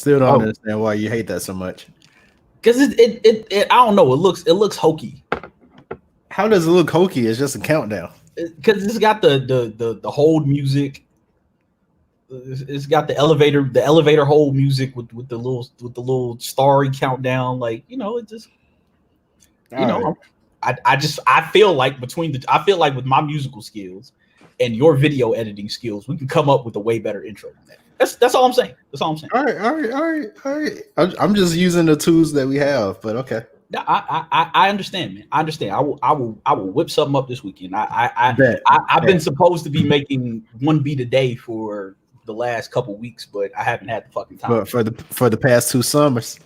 still don't understand why you hate that so much. Because it I don't know. It looks hokey. How does it look hokey? It's just a countdown. Because it's got the hold music. It's got the elevator hold music with the little starry countdown. Like, you know, it just, you know, I feel like with my musical skills and your video editing skills, we can come up with a way better intro than that. That's all I'm saying. That's all I'm saying. All right. I'm just using the tools that we have, but okay. I understand, man. I understand. I will whip something up this weekend. I've been supposed to be making one beat a day for the last couple weeks, but I haven't had the fucking time. But for the past 2 summers.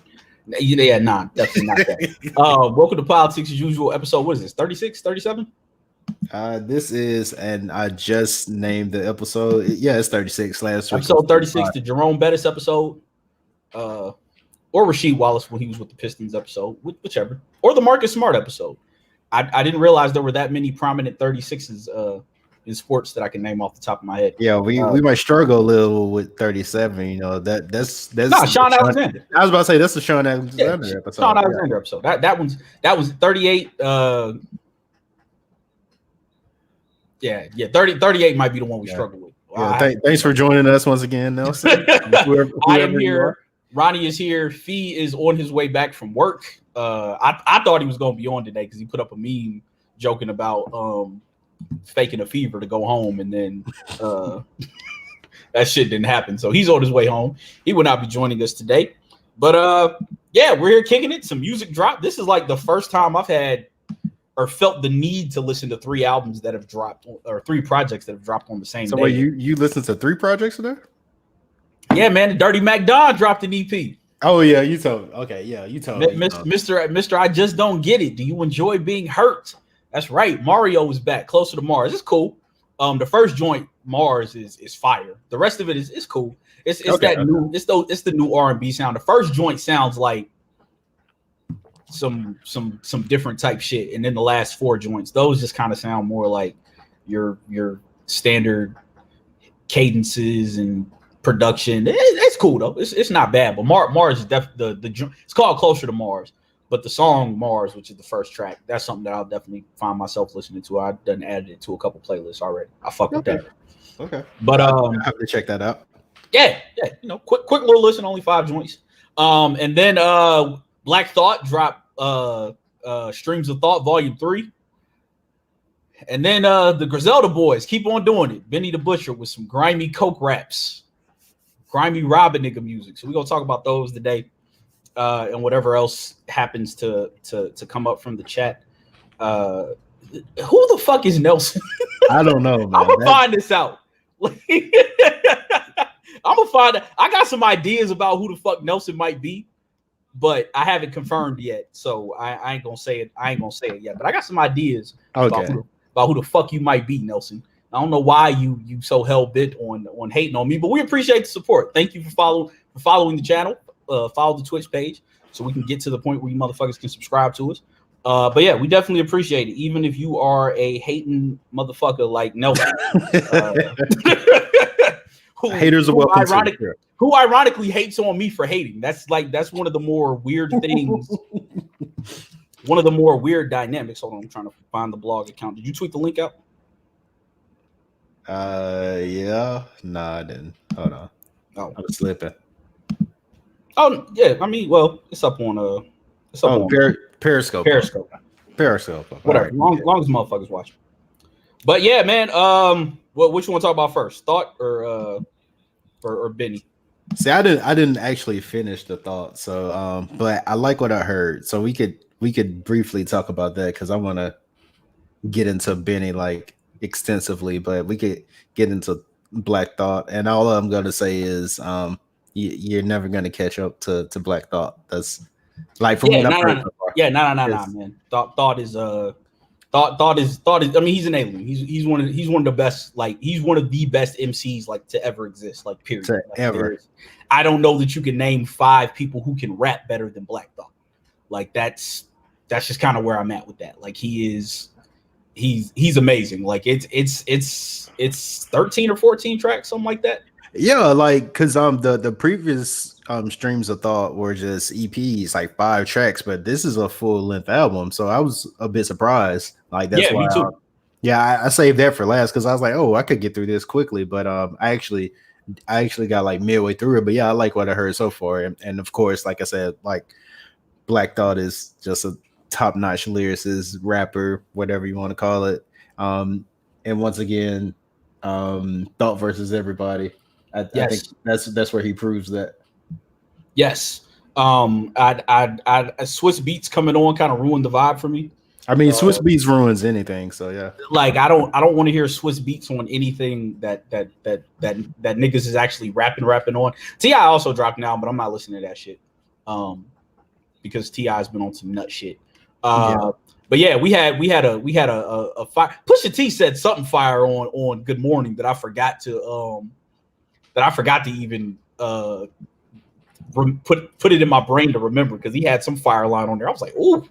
Yeah, nah, definitely not that. Welcome to Politics as Usual, episode, what is this, 36, 37? This is, and I just named the episode. Yeah, it's 36. Last week, episode 36, the Jerome Bettis episode, or Rasheed Wallace when he was with the Pistons episode, whichever, or the Marcus Smart episode. I didn't realize there were that many prominent 36s in sports that I can name off the top of my head. Yeah, we might struggle a little with 37. You know, that's Sean Alexander. I was about to say that's the Sean Alexander episode. Sean Alexander episode. That was 38. 38 might be the one we struggle with. Yeah, thanks for joining us once again, Nelson. whoever I am here. Ronnie is here. Fee is on his way back from work. I thought he was going to be on today because he put up a meme joking about faking a fever to go home, and then that shit didn't happen. So he's on his way home. He will not be joining us today. But yeah, we're here kicking it. Some music drop. This is like the first time I've had or felt the need to listen to 3 albums that have dropped, or 3 projects that have dropped on the same day. So wait, you listened to 3 projects today? Yeah, man. Dirty Mac Don dropped an EP. Oh yeah, you told me. Okay, yeah, you told me. Mr. I just don't get it. Do you enjoy being hurt? That's right. Mario is back. Closer to Mars. It's cool. The first joint, Mars, is fire. The rest of it is cool. It's the new R&B sound. The first joint sounds like some different type shit, and then the last 4 joints, those just kind of sound more like your standard cadences and production. It's cool though. It's not bad. But Mars is definitely it's called Closer to Mars. But the song Mars, which is the first track, that's something that I'll definitely find myself listening to. I've done added it to a couple playlists already. I fuck with that. Okay. But I have to check that out. Yeah. You know, quick little listen, only 5 joints. And then Black Thought dropped Streams of Thought Volume 3. And then the Griselda boys keep on doing it. Benny the Butcher with some grimy coke raps, grimy robbing nigga music. So we're gonna talk about those today. And whatever else happens to come up from the chat. Who the fuck is Nelson? I don't know, man. I'm gonna find this out. I'm gonna find out. I got some ideas about who the fuck Nelson might be, but I haven't confirmed yet. So I ain't gonna say it. I ain't gonna say it yet. But I got some ideas about who the fuck you might be, Nelson. I don't know why you so hell bent on hating on me, but we appreciate the support. Thank you for following the channel. Follow the Twitch page so we can get to the point where you motherfuckers can subscribe to us. But yeah, we definitely appreciate it. Even if you are a hating motherfucker like Nelson, haters are welcome. Who ironically hates on me for hating. That's one of the more weird things. One of the more weird dynamics. Hold on, I'm trying to find the blog account. Did you tweet the link out? Yeah. No, I didn't. Hold on. Oh, I was slipping. Oh yeah, I mean, well, it's up on Periscope. Periscope. Whatever. Right. Long as motherfuckers watching. But yeah, man. Which you want to talk about first? Thought or Benny? See, I didn't actually finish the thought, so but I like what I heard. So we could briefly talk about that because I want to get into Benny like extensively, but we could get into Black Thought, and all I'm gonna say is you're never gonna catch up to Black Thought. That's like from what I've heard so far. Yeah, no, man. Thought is Thought is. I mean, he's an alien. He's one of the best. Like, he's one of the best MCs like to ever exist. Like, period. Like, ever. I don't know that you can name 5 people who can rap better than Black Thought. Like, that's just kind of where I'm at with that. Like, he's amazing. Like, it's 13 or 14 tracks, something like that. Yeah, like because the previous Streams of Thought were just EPs, like 5 tracks, but this is a full length album. So I was a bit surprised. Like that's Yeah, why me too. I saved that for last because I was like, oh, I could get through this quickly. But I actually got like midway through it. But yeah, I like what I heard so far. And of course, like I said, like Black Thought is just a top notch lyricist, rapper, whatever you want to call it. And once again, Thought versus everybody. I think Yes. that's where he proves that. Yes. Swiss Beats coming on kind of ruined the vibe for me. I mean, Swiss Beats ruins anything, so yeah. Like I don't want to hear Swiss Beats on anything that niggas is actually rapping on. T.I. also dropped an album, but I'm not listening to that shit. Because T.I.'s been on some nut shit. Yeah. But yeah, we had a fire. Pusha T said something fire on Good Morning that I forgot to even put it in my brain to remember because he had some fire line on there. I was like, ooh,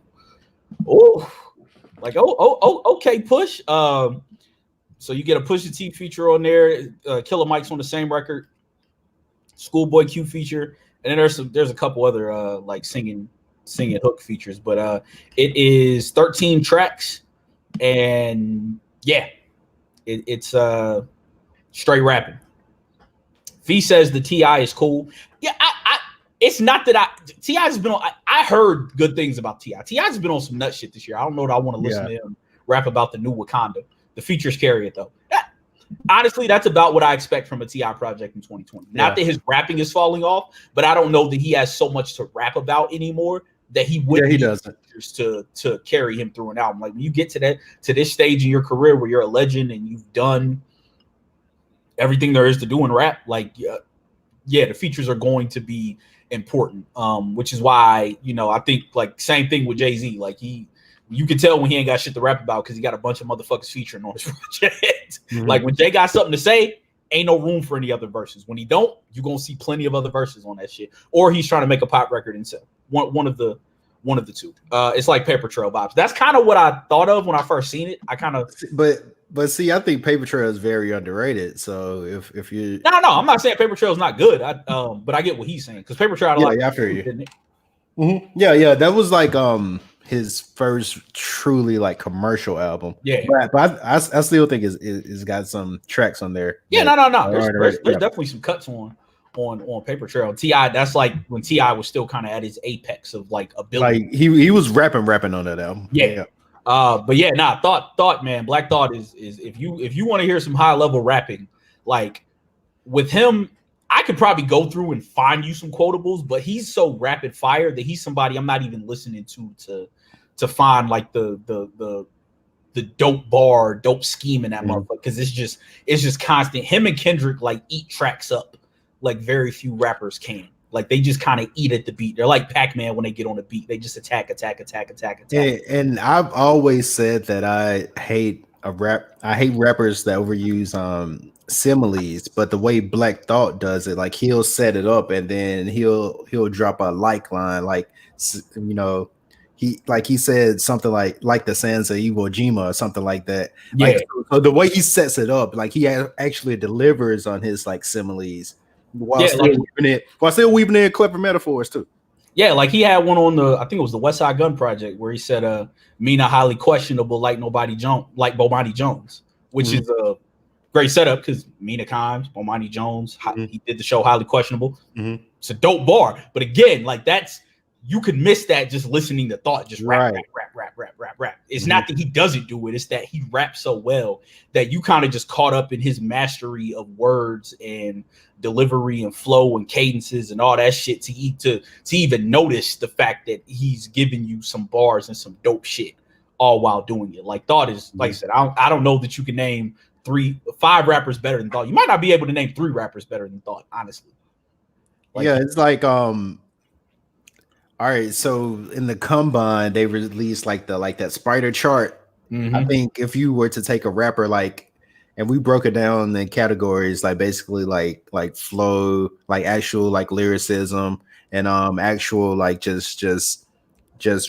like okay, Push. So you get a Pusha T feature on there. Killer Mike's on the same record. Schoolboy Q feature, and then there's a couple other like singing hook features, but it is 13 tracks, and yeah, it's straight rapping. Fee says the T.I. is cool. Yeah, it's not that T.I.'s been on. I heard good things about T.I. T.I.'s been on some nut shit this year. I don't know that I want to listen to him rap about the new Wakanda. The features carry it though. Honestly, that's about what I expect from a T.I. project in 2020. Not that his rapping is falling off, but I don't know that he has so much to rap about anymore that he wouldn't he doesn't to carry him through an album. Like when you get to this stage in your career where you're a legend and you've done everything there is to do in rap, like the features are going to be important. Which is why, I think like same thing with Jay-Z. Like you can tell when he ain't got shit to rap about because he got a bunch of motherfuckers featuring on his project. Mm-hmm. Like when Jay got something to say, ain't no room for any other verses. When he don't, you're gonna see plenty of other verses on that shit. Or he's trying to make a pop record himself. One of the two. It's like Paper Trail vibes. That's kind of what I thought of when I first seen it. I kind of but see, I think Paper Trail is very underrated. So if you no, I'm not saying Paper Trail is not good. But I get what he's saying because Paper Trail after you. Mm-hmm. Yeah, that was like his first truly like commercial album. Yeah, but I still think it's got some tracks on there. Yeah, no. There's definitely some cuts on Paper Trail. T.I. That's like when T.I. was still kind of at his apex of like ability. Like he was rapping on that album. Yeah. But yeah, thought man, Black Thought is if you want to hear some high level rapping, like with him, I could probably go through and find you some quotables, but he's so rapid fire that he's somebody I'm not even listening to find like the dope bar, dope scheme in that motherfucker, because it's just constant. Him and Kendrick like eat tracks up like very few rappers can. Like they just kind of eat at the beat. They're like Pac-Man when they get on the beat. They just attack. And I've always said that I hate rappers that overuse similes, but the way Black Thought does it, like he'll set it up and then he'll drop a like line, like he said something like the Sands of Iwo Jima or something like that. Yeah. Like, so the way he sets it up, like he actually delivers on his like similes while still weaving in clever metaphors too. Yeah, like he had one on I think it was the West Side Gun Project where he said Mina highly questionable like Bomani Jones, which is a great setup because Mina Kimes, Bomani Jones, he did the show Highly Questionable. It's a dope bar, but again, like you could miss that just listening to Thought, just rap. It's not that he doesn't do it; it's that he raps so well that you kind of just caught up in his mastery of words and delivery and flow and cadences and all that shit to even notice the fact that he's giving you some bars and some dope shit all while doing it. Like Thought is, like I said, I don't know that you can name 5 rappers better than Thought. You might not be able to name 3 rappers better than Thought, honestly. It's like all right, so in the Combine, they released like that spider chart. I think if you were to take a rapper and we broke it down in categories, like basically like flow, like actual like lyricism, and actual like just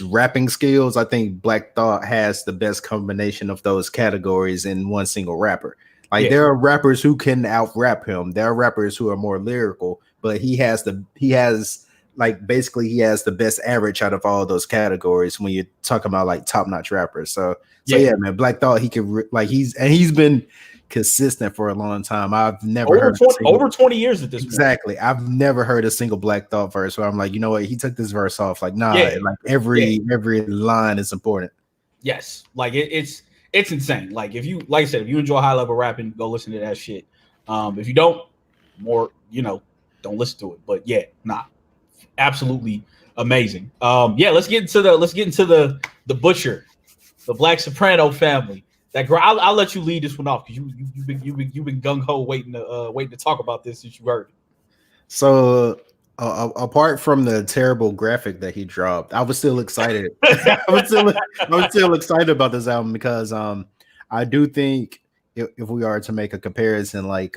rapping skills, I think Black Thought has the best combination of those categories in one single rapper. Like there are rappers who can out rap him. There are rappers who are more lyrical, but he has like basically he has the best average out of all those categories when you're talking about like top notch rappers. So yeah, man, Black Thought, he could like he's been consistent for a long time. I've never heard over 20 years at this exactly. point. I've never heard a single Black Thought verse where I'm like, you know what, he took this verse off. Like, nah, like every line is important. Yes, like it's insane. Like if you, like I said, if you enjoy high level rapping, go listen to that shit. If you don't, don't listen to it. But yeah, absolutely amazing. Let's get into the Butcher, the Black Soprano family. I'll let you lead this one off because you've been gung ho waiting to talk about this since you heard it. So apart from the terrible graphic that he dropped, I was still excited. I was still excited about this album because I do think if we are to make a comparison, like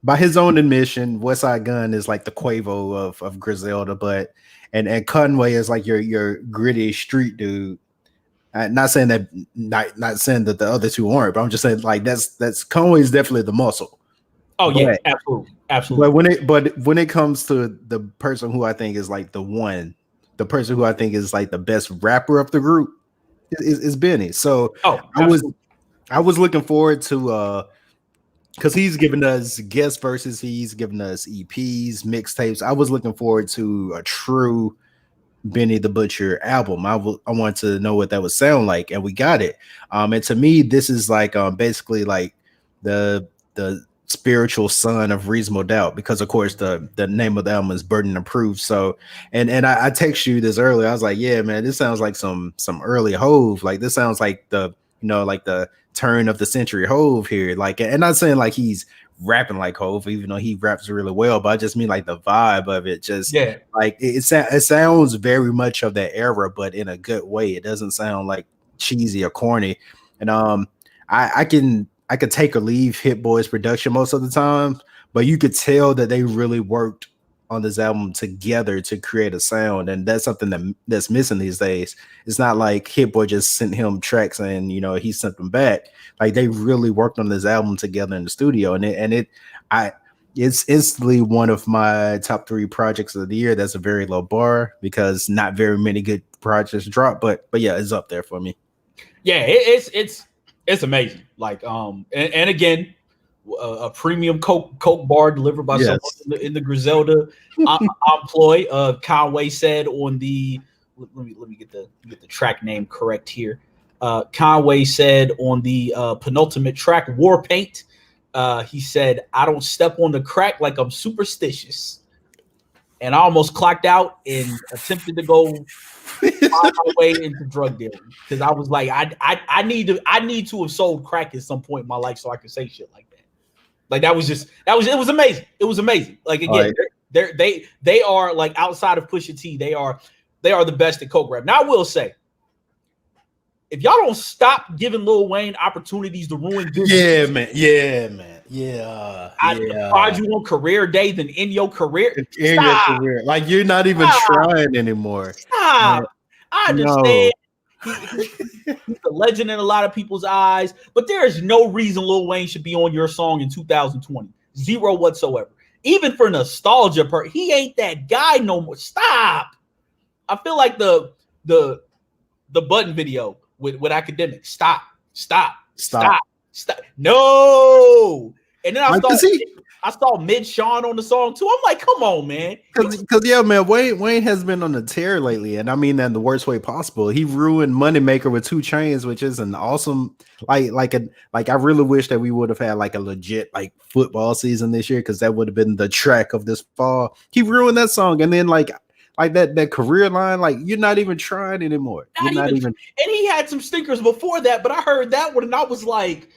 by his own admission, Westside Gunn is like the Quavo of Griselda, but and Conway is like your gritty street dude. Not saying that the other two aren't, but I'm just saying like that's Conway is definitely the muscle. Oh yeah, absolutely. But when it comes to the person who I think is like the person who I think is like the best rapper of the group is Benny. So I was looking forward to because he's given us guest verses, he's given us EPs, mixtapes. I was looking forward to a true Benny the Butcher album. I wanted to know what that would sound like, and we got it. And to me, this is like basically like the spiritual son of Reasonable Doubt, because of course the name of the album is Burden of Proof. So and I text you this earlier. I was like, yeah, man, this sounds like some early Hove. Like this sounds like the like the turn of the century Hove here. Like, and not saying like he's rapping like Hove, even though he raps really well, but I just mean like the vibe of it. Just like it sounds very much of that era, but in a good way. It doesn't sound like cheesy or corny. And I could take or leave Hit Boy's production most of the time, but you could tell that they really worked on this album together to create a sound, and that's something that's missing these days. It's not like Hit Boy just sent him tracks and he sent them back. Like they really worked on this album together in the studio, and it's instantly one of my top 3 projects of the year. That's a very low bar because not very many good projects drop, but yeah, it's up there for me. Yeah, it's amazing. Like and again, a premium Coke bar delivered by someone in the Griselda employ. Conway said on the let me get the track name correct here. Conway said on the penultimate track, War Paint, he said, "I don't step on the crack like I'm superstitious." And I almost clocked out and attempted to go find my way into drug dealing because I was like, I need to have sold crack at some point in my life so I could say shit like that. Like it was amazing. It was amazing. Like again, they are like outside of Pusha T, they are the best at coke rap. Now I will say, if y'all don't stop giving Lil Wayne opportunities to ruin good I'd prod you on career day than in your career. Like you're not even trying anymore. Stop. Man. I understand. He's a legend in a lot of people's eyes, but there is no reason Lil Wayne should be on your song in 2020. Zero whatsoever. Even for nostalgia, he ain't that guy no more. Stop. I feel like the Button video with Academic. Stop. No. And then I saw Mid Sean on the song too. I'm like, come on, man. Because yeah, man, Wayne has been on a tear lately, and I mean that in the worst way possible. He ruined Moneymaker with 2 Chainz, which is an awesome I really wish that we would have had like a legit like football season this year, because that would have been the track of this fall. He ruined that song, and then like that career line, like you're not even trying anymore. Not even. And he had some stinkers before that, but I heard that one and I was like.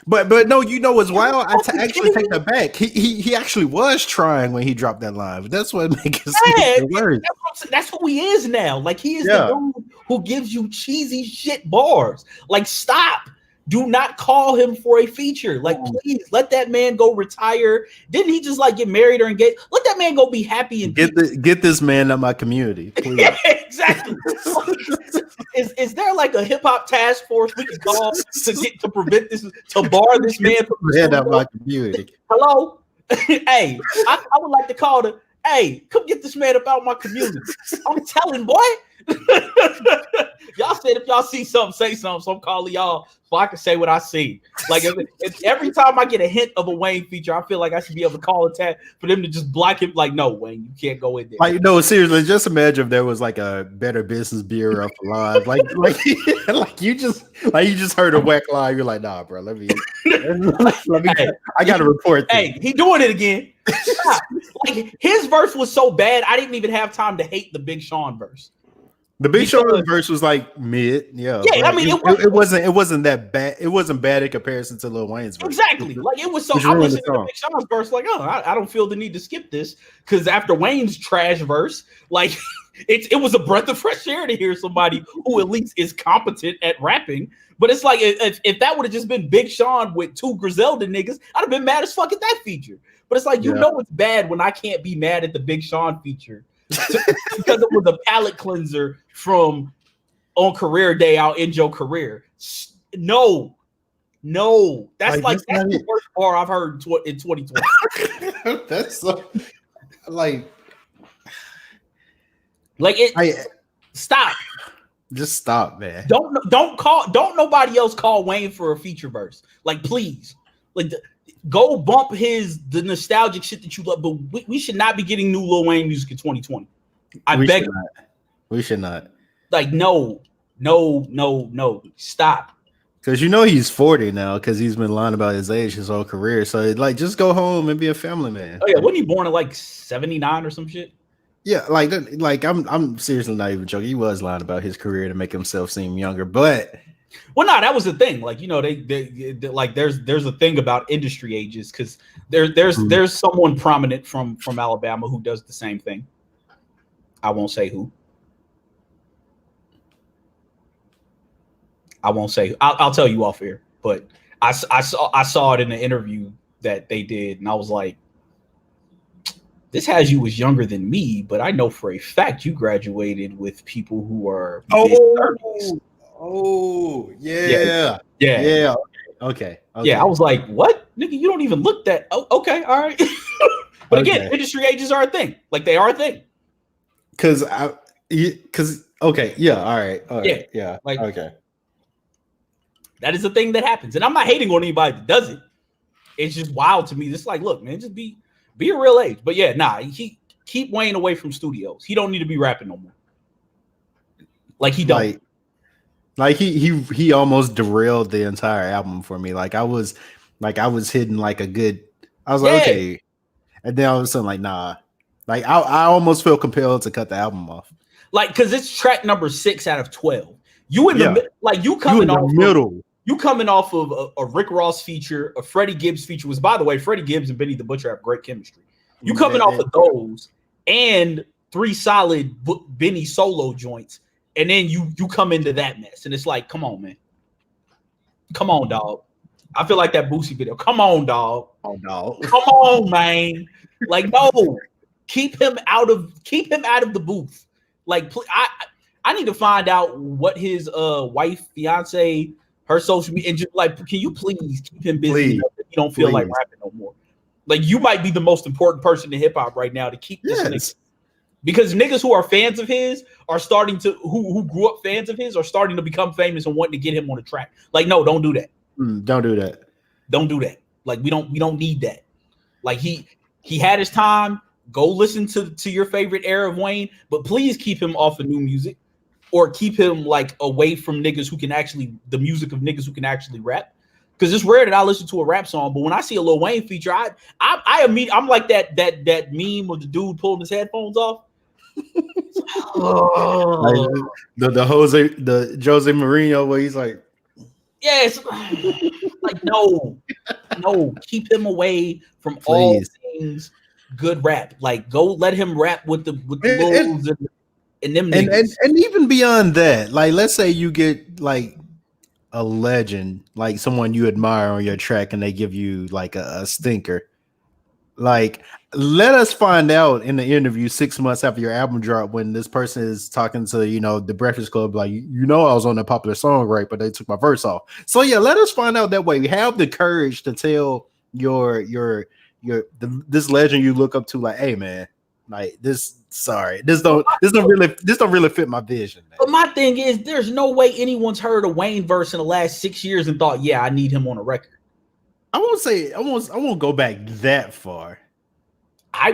But no, as well. I actually take that back. He actually was trying when he dropped that line. But that's what makes it worse. That's who he is now. Like he is the dude who gives you cheesy shit bars. Like stop. Do not call him for a feature. Like please let that man go retire. Didn't he just like get married or engaged? Let that man go be happy and get this man in my community. Please. Yeah, exactly. Is there like a hip hop task force we can call to prevent this, to bar this man from head out my community? Hello? Hey, I would like to call the. Hey, come get this man about my community. I'm telling, boy. Y'all said if y'all see something, say something. So I'm calling y'all so I can say what I see. Like if every time I get a hint of a Wayne feature, I feel like I should be able to call a tag for them to just block him. Like, no, Wayne, you can't go in there. Like, no, seriously, just imagine if there was like a Better Business Bureau for live. Like you just heard a whack live. You're like, nah, bro, let me Hey, I gotta report this. Hey, he doing it again. Like his verse was so bad, I didn't even have time to hate the Big Sean verse. The Big Sean verse was like mid, yeah. I mean, it wasn't that bad. It wasn't bad in comparison to Lil Wayne's verse. Exactly. Like it was so. I'm listening to Big Sean's verse, like, oh, I don't feel the need to skip this because after Wayne's trash verse, like it was a breath of fresh air to hear somebody who at least is competent at rapping. But it's like if that would have just been Big Sean with two Griselda niggas, I'd have been mad as fuck at that feature. But it's like you know it's bad when I can't be mad at the Big Sean feature. Because it was a palate cleanser from on career day out in your career. No, that's that's the worst bar I've heard in 2020. That's so, like it. Stop. Just stop, man. Don't nobody else call Wayne for a feature verse. Like, please, like. Go bump the nostalgic shit that you love, but we should not be getting new Lil Wayne music in 2020. I beg you. We should not. Like, no. Stop. Because you know he's 40 now, because he's been lying about his age his whole career. So like, just go home and be a family man. Oh yeah, wasn't he born in like 79 or some shit? Yeah, like I'm seriously not even joking. He was lying about his career to make himself seem younger, but. Well, no, that was the thing. Like, you know, they like there's a thing about industry ages because there's someone prominent from Alabama who does the same thing. I won't say who. I'll tell you off air. But I saw it in the interview that they did, and I was like, this has you as younger than me, but I know for a fact you graduated with people who are mid-30s. Oh, yeah. Okay. Yeah, I was like, what? Nigga, you don't even look that. Oh, okay, all right. But again, industry ages are a thing. Like, they are a thing. Okay, yeah, all right. Yeah. Like, okay. That is a thing that happens. And I'm not hating on anybody that does it. It's just wild to me. It's like, look, man, just be a real age. But yeah, keep Wayne away from studios. He don't need to be rapping no more. Like, he don't. Like he almost derailed the entire album for me. Like I was hitting like a good. I was like, okay, and then all of a sudden, like, nah. Like I almost feel compelled to cut the album off. Like, because it's track number 6 out of 12. You in the like you coming off middle. You coming off of a Rick Ross feature, a Freddie Gibbs feature. Was, by the way, Freddie Gibbs and Benny the Butcher have great chemistry. You coming off of those and 3 solid Benny solo joints. And then you come into that mess, and it's like, come on, man, come on, dog. I feel like that Boosie video. Come on, dog. Oh, dog. Come on, man. Like, no, keep him out of the booth. Like, I need to find out what his wife, fiance, her social media, and just like, can you please keep him busy? So you don't feel like rapping no more. Like, you might be the most important person in hip hop right now to keep this nigga. Because niggas who are fans of his are starting to who grew up fans of his are starting to become famous and wanting to get him on the track. Like, no, don't do that. Don't do that. Don't do that. Like, we don't need that. Like, he had his time. Go listen to your favorite era of Wayne, but please keep him off of new music, or keep him like away from niggas who can actually the music of niggas who can actually rap. Because it's rare that I listen to a rap song, but when I see a Lil Wayne feature, I'm like that meme of the dude pulling his headphones off. Like the Jose Mourinho where he's like, yes, like no, keep him away from all things good rap. Like, go let him rap with the Lils and them niggas. And even beyond that, like, let's say you get like a legend, like someone you admire on your track, and they give you like a stinker. Like, let us find out in the interview 6 months after your album drop, when this person is talking to, the Breakfast Club, like, I was on a popular song, right? But they took my verse off. So yeah, let us find out that way. We have the courage to tell your this legend you look up to, like, hey man, like this. Sorry, this don't really fit my vision. Man. But my thing is, there's no way anyone's heard a Wayne verse in the last 6 years and thought, yeah, I need him on a record. I won't go back that far. I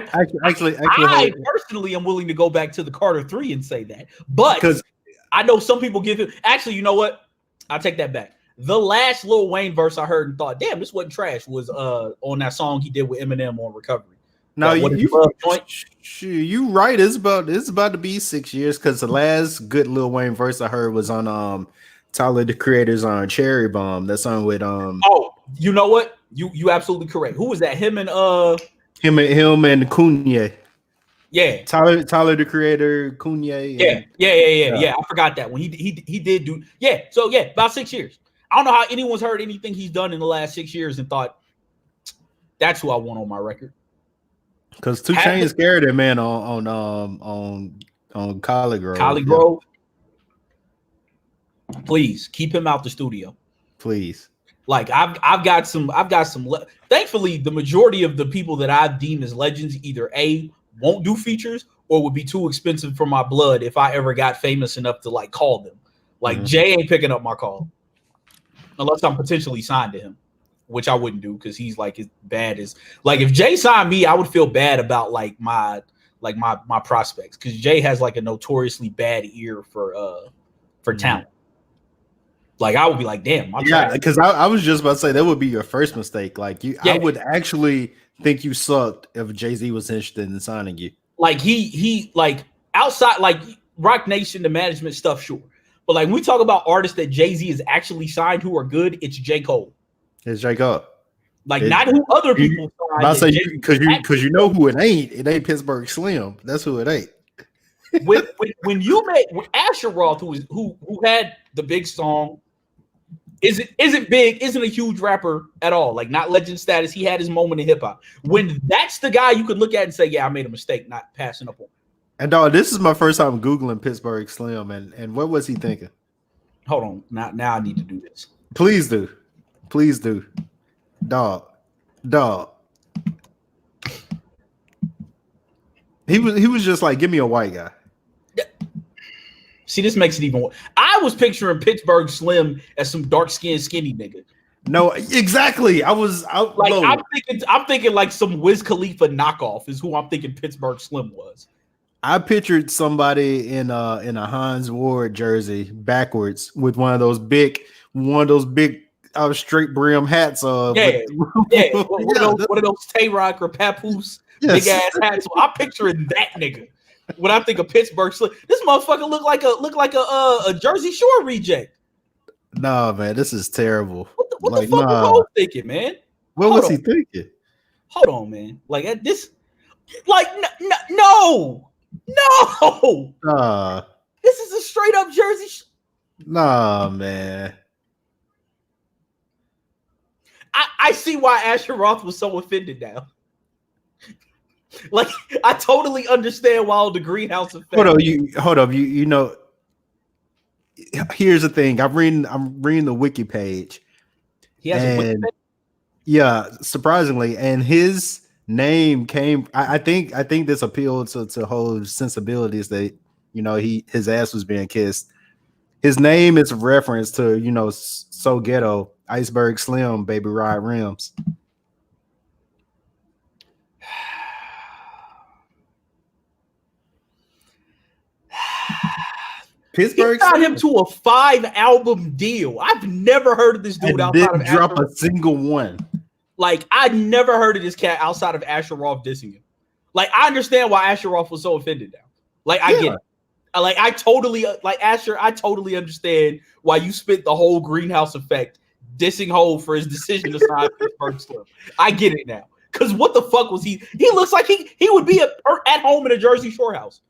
personally am willing to go back to the Carter 3 and say that, but because I know some people give him. Actually, you know what? I'll take that back. The last Lil Wayne verse I heard and thought, damn, this wasn't trash, was on that song he did with Eminem on Recovery. No, you right. It's about to be 6 years because the last good Lil Wayne verse I heard was on Tyler the Creator's on Cherry Bomb. That song with Oh, you know what? You absolutely correct. Who was that? Him and him and Kanye. Yeah, Tyler the Creator, Kanye. Yeah. I forgot that one. He did do. Yeah, so yeah, about 6 years. I don't know how anyone's heard anything he's done in the last 6 years and thought that's who I want on my record. Because 2 Chainz scared that man on College Grove. College Grove. Please keep him out the studio. Please. Like I've got some. Thankfully, the majority of the people that I've deemed as legends either A, won't do features, or would be too expensive for my blood if I ever got famous enough to like call them. Like Jay ain't picking up my call unless I'm potentially signed to him, which I wouldn't do because he's like as bad as like if Jay signed me, I would feel bad about like my prospects because Jay has like a notoriously bad ear for talent. Like I would be like, damn, because I was just about to say that would be your first mistake. Like I would actually think you sucked if Jay-Z was interested in signing you. Like he like outside like Rock Nation, the management stuff, sure. But like when we talk about artists that Jay-Z is actually signed who are good, it's J. Cole. It's J. Cole. Like not who other people signed. I say because you know who it ain't. It ain't Pittsburgh Slim. That's who it ain't. when you made Asher Roth, who had the big song, isn't big, isn't a huge rapper at all, like not legend status. He had his moment in hip hop. When that's the guy you could look at and say, yeah, I made a mistake not passing up on. And dog, this is my first time Googling Pittsburgh Slim, and what was he thinking? Hold on, now I need to do this. Please do, dog. He was just like, give me a white guy. See, this makes it even worse. I was picturing Pittsburgh Slim as some dark-skinned, skinny nigga. No, exactly. I'm thinking like some Wiz Khalifa knockoff is who I'm thinking Pittsburgh Slim was. I pictured somebody in a Hines Ward jersey backwards with one of those big straight brim hats. One of those Tay Rock or Papoose big ass hats. I'm picturing that nigga. When I think of Pittsburgh Slim, this motherfucker look like a Jersey Shore reject. No, man, this is terrible. What the fuck was I thinking, man? What was he thinking? Hold on, man. Like at this, like no. This is a straight up Jersey. Nah, man. I see why Asher Roth was so offended now. Like I totally understand why all the greenhouse effect. Hold up. You know. Here's the thing. I'm reading the wiki page. He has a wiki page? Yeah, surprisingly, and his name came. I think this appealed to whole sensibilities that his ass was being kissed. His name is a reference to So Ghetto, Iceberg Slim, Baby Ride Rims. Pittsburgh got him to a 5-album deal. I've never heard of this dude outside of drop a single one. Like I never heard of this cat outside of Asher Roth dissing him. Like I understand why Asher Roth was so offended now. Like I get it. Like I totally Asher. I totally understand why you spent the whole greenhouse effect dissing Hov for his decision to sign Pittsburgh Slim. I get it now. Because what the fuck was he? He looks like he would be at home in a Jersey Shore house.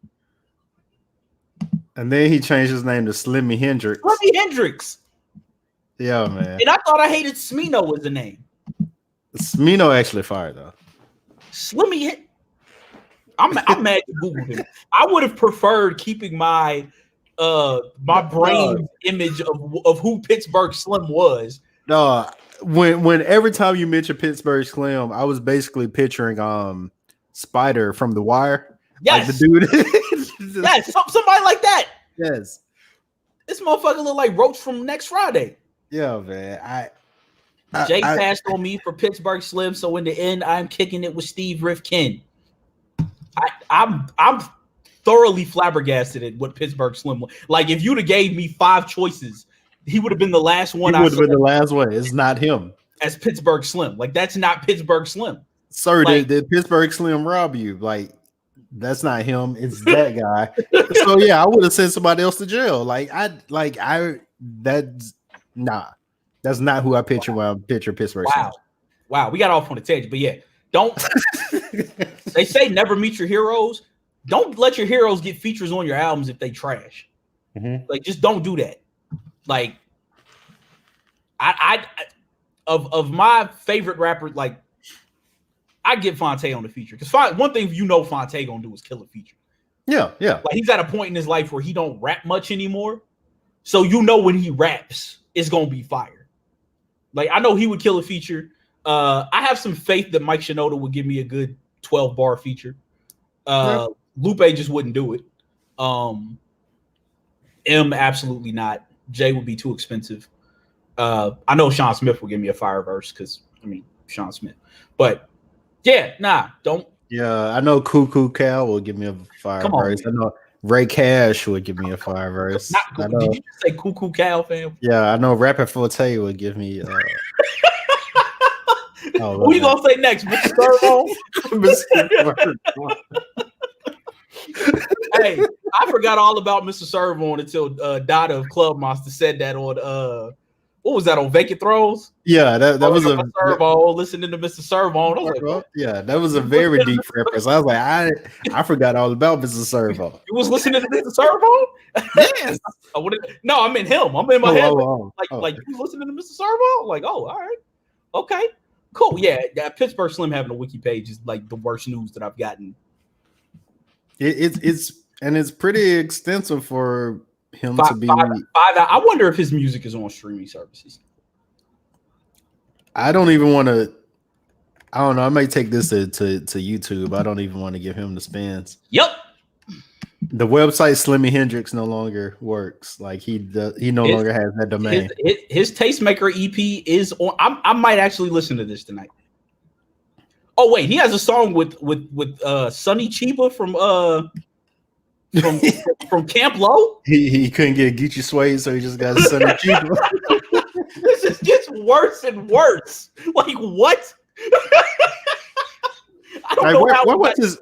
And then he changed his name to Slimmy Hendrix. Slimmy Hendrix. Yeah, man. And I thought I hated Smino was the name. Smino actually fired though. Slimmy. I'm mad you Googled him. I would have preferred keeping my brain image of who Pittsburgh Slim was. No, when every time you mention Pittsburgh Slim, I was basically picturing Spider from The Wire, like the Yes, dude. yes, somebody like that. Yes, This motherfucker look like Roach from Next Friday. yeah, man. Jay passed on me for Pittsburgh Slim, so in the end, I'm kicking it with Steve Rifkin. I'm thoroughly flabbergasted at what Pittsburgh Slim was. Like, if you'd have gave me 5 choices, he would have been the last one. He would have been the last one. It's not him as Pittsburgh Slim. Like, that's not Pittsburgh Slim. Sir, like, did Pittsburgh Slim rob you? Like, that's not him. It's that guy. So yeah, I would have sent somebody else to jail. That's not who I picture when I picture Pittsburgh Slim. Wow, we got off on a tangent, but yeah, don't. They say never meet your heroes. Don't let your heroes get features on your albums if they trash. Mm-hmm. Like, just don't do that. Like, I of my favorite rapper, like, I get Fonte on the feature because one thing Fonte gonna do is kill a feature. Yeah. Like, he's at a point in his life where he don't rap much anymore, so when he raps, it's gonna be fire. Like, I know he would kill a feature. I have some faith that Mike Shinoda would give me a good 12-bar feature. Lupe just wouldn't do it. M absolutely not. Jay would be too expensive. I know Sean Smith will give me a fire verse because Sean Smith, but. Yeah, don't. Yeah, I know Cuckoo Cal will give me a fire verse. I know Ray Cash would give me a fire verse. Did you just say Cuckoo Cal, fam? Yeah, I know Rapper Forte would give me. Who you gonna say next, Mr. Servo? Hey, I forgot all about Mr. Servo until Dada of Club Monster said that on what was that on Vacant Throws? Yeah, that was a Servo. Listening to Mr. Servo. I was like, yeah, that was a very deep reference. I was like, I forgot all about Mr. Servo. You was listening to Mr. Servo? Yes. No, I meant him. I'm in my head. Like you was listening to Mr. Servo? Like, oh, all right, okay, cool. Yeah, Pittsburgh Slim having a wiki page is like the worst news that I've gotten. It's pretty extensive for him to be. I wonder if his music is on streaming services. I don't even want to. I don't know. I may take this to YouTube. I don't even want to give him the spins. Yep. The website Slimmy Hendrix no longer works. Like he no longer has that domain. His Tastemaker EP is on. I might actually listen to this tonight. Oh wait, he has a song with Sonny Chiba from Camp Low. He couldn't get Geechee Suede, so he just got Sonny Chiba. This just gets worse and worse. Like, what? I don't know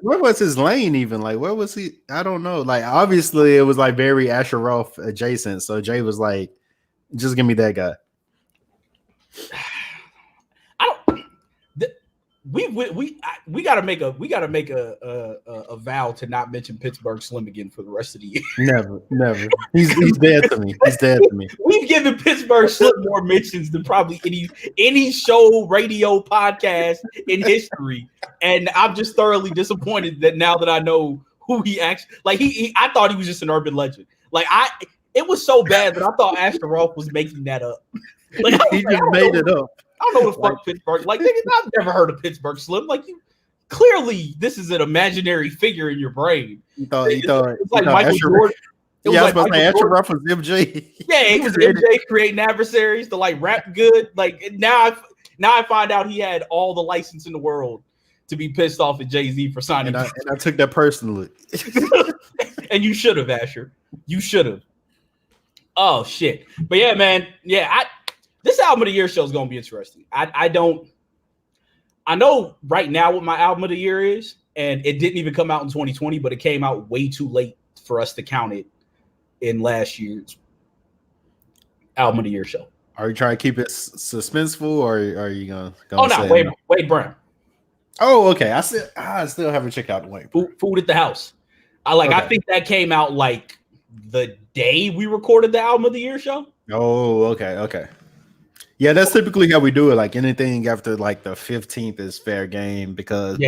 where was his lane even? Like, where was he? I don't know. Like, obviously it was like very Asher Roth adjacent. So Jay was like, just give me that guy. We gotta make a vow to not mention Pittsburgh Slim again for the rest of the year. Never. He's dead to me. He's dead to me. We've given Pittsburgh Slim more mentions than probably any show, radio, podcast in history, and I'm just thoroughly disappointed that now that I know who he actually I thought he was just an urban legend. Like it was so bad that I thought Asher Roth was making that up. Like he just made it up. I don't know what the fuck Pittsburgh. Like, nigga, I've never heard of Pittsburgh Slim. Like, you clearly, this is an imaginary figure in your brain. You thought it's like Michael Jordan. Yeah, I was about to say Asher Roth was MJ. Yeah, he was MJ creating adversaries to like rap good. Like now I find out he had all the license in the world to be pissed off at Jay-Z for signing. And I took that personally. And you should have, Asher. You should have. Oh shit. But yeah, man. Yeah, this album of the year show is gonna be interesting. I know right now what my album of the year is, and it didn't even come out in 2020, but it came out way too late for us to count it in last year's album of the year show. Are you trying to keep it suspenseful, or are you gonna? Oh no, Wade Brown. Oh, okay. I still haven't checked out Wade. Food at the House. I think that came out like the day we recorded the album of the year show. Oh, okay. Yeah, that's typically how we do it. Like anything after like the 15th is fair game because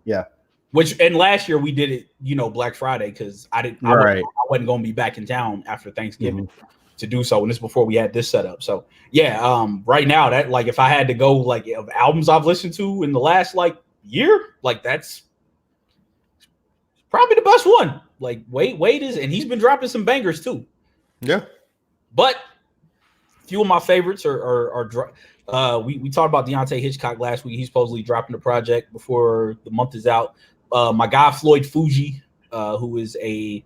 yeah. And last year we did it, Black Friday because I wasn't gonna be back in town after Thanksgiving. to do so, and this before we had this setup. So yeah, right now that like if I had to go like of albums I've listened to in the last like year, like that's probably the best one. Like Wade is, and he's been dropping some bangers too. Yeah. But a few of my favorites are we talked about Deontay Hitchcock last week. He's supposedly dropping the project before the month is out. My guy Floyd Fuji, who is a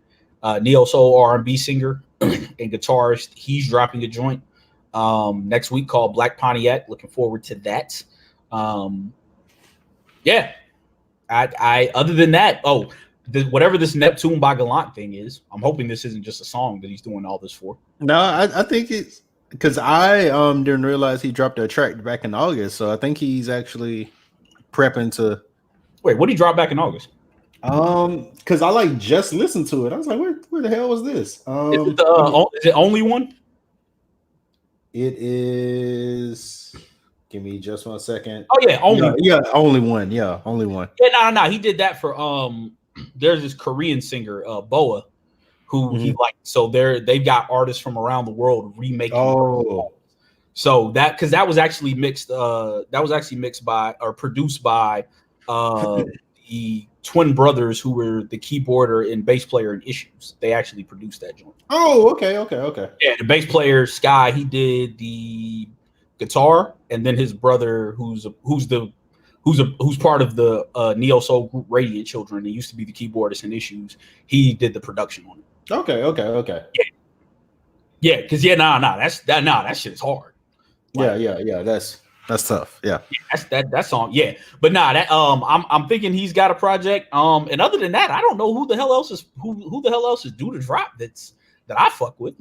neo soul R&B singer and guitarist, he's dropping a joint next week called Black Pontiac. Looking forward to that. Yeah, I other than that, whatever this Neptune by Gallant thing is, I'm hoping this isn't just a song that he's doing all this for. No, I think it's because I didn't realize he dropped a track back in August, so I think he's actually prepping to. Wait, what did he drop back in August? Because I like just listened to it. I was like, where the hell was this? Is it only one? It is. Give me just 1 second. Oh yeah, only only one. Yeah, only one. Yeah, no. He did that for there's this Korean singer, Boa, who he liked. So they've got artists from around the world remaking. Oh, so because that was actually mixed. That was actually mixed by or produced by the twin brothers who were the keyboarder and bass player in Issues. They actually produced that joint. Oh, okay. Yeah, the bass player Sky, he did the guitar, and then his brother, who's part of the neo soul group Radiant Children. He used to be the keyboardist in Issues. He did the production on it. Okay. Yeah, because that shit is hard. Like, yeah. That's tough. Yeah, that song. Yeah, but that I'm thinking he's got a project. And other than that, I don't know who the hell else is due to drop that I fuck with.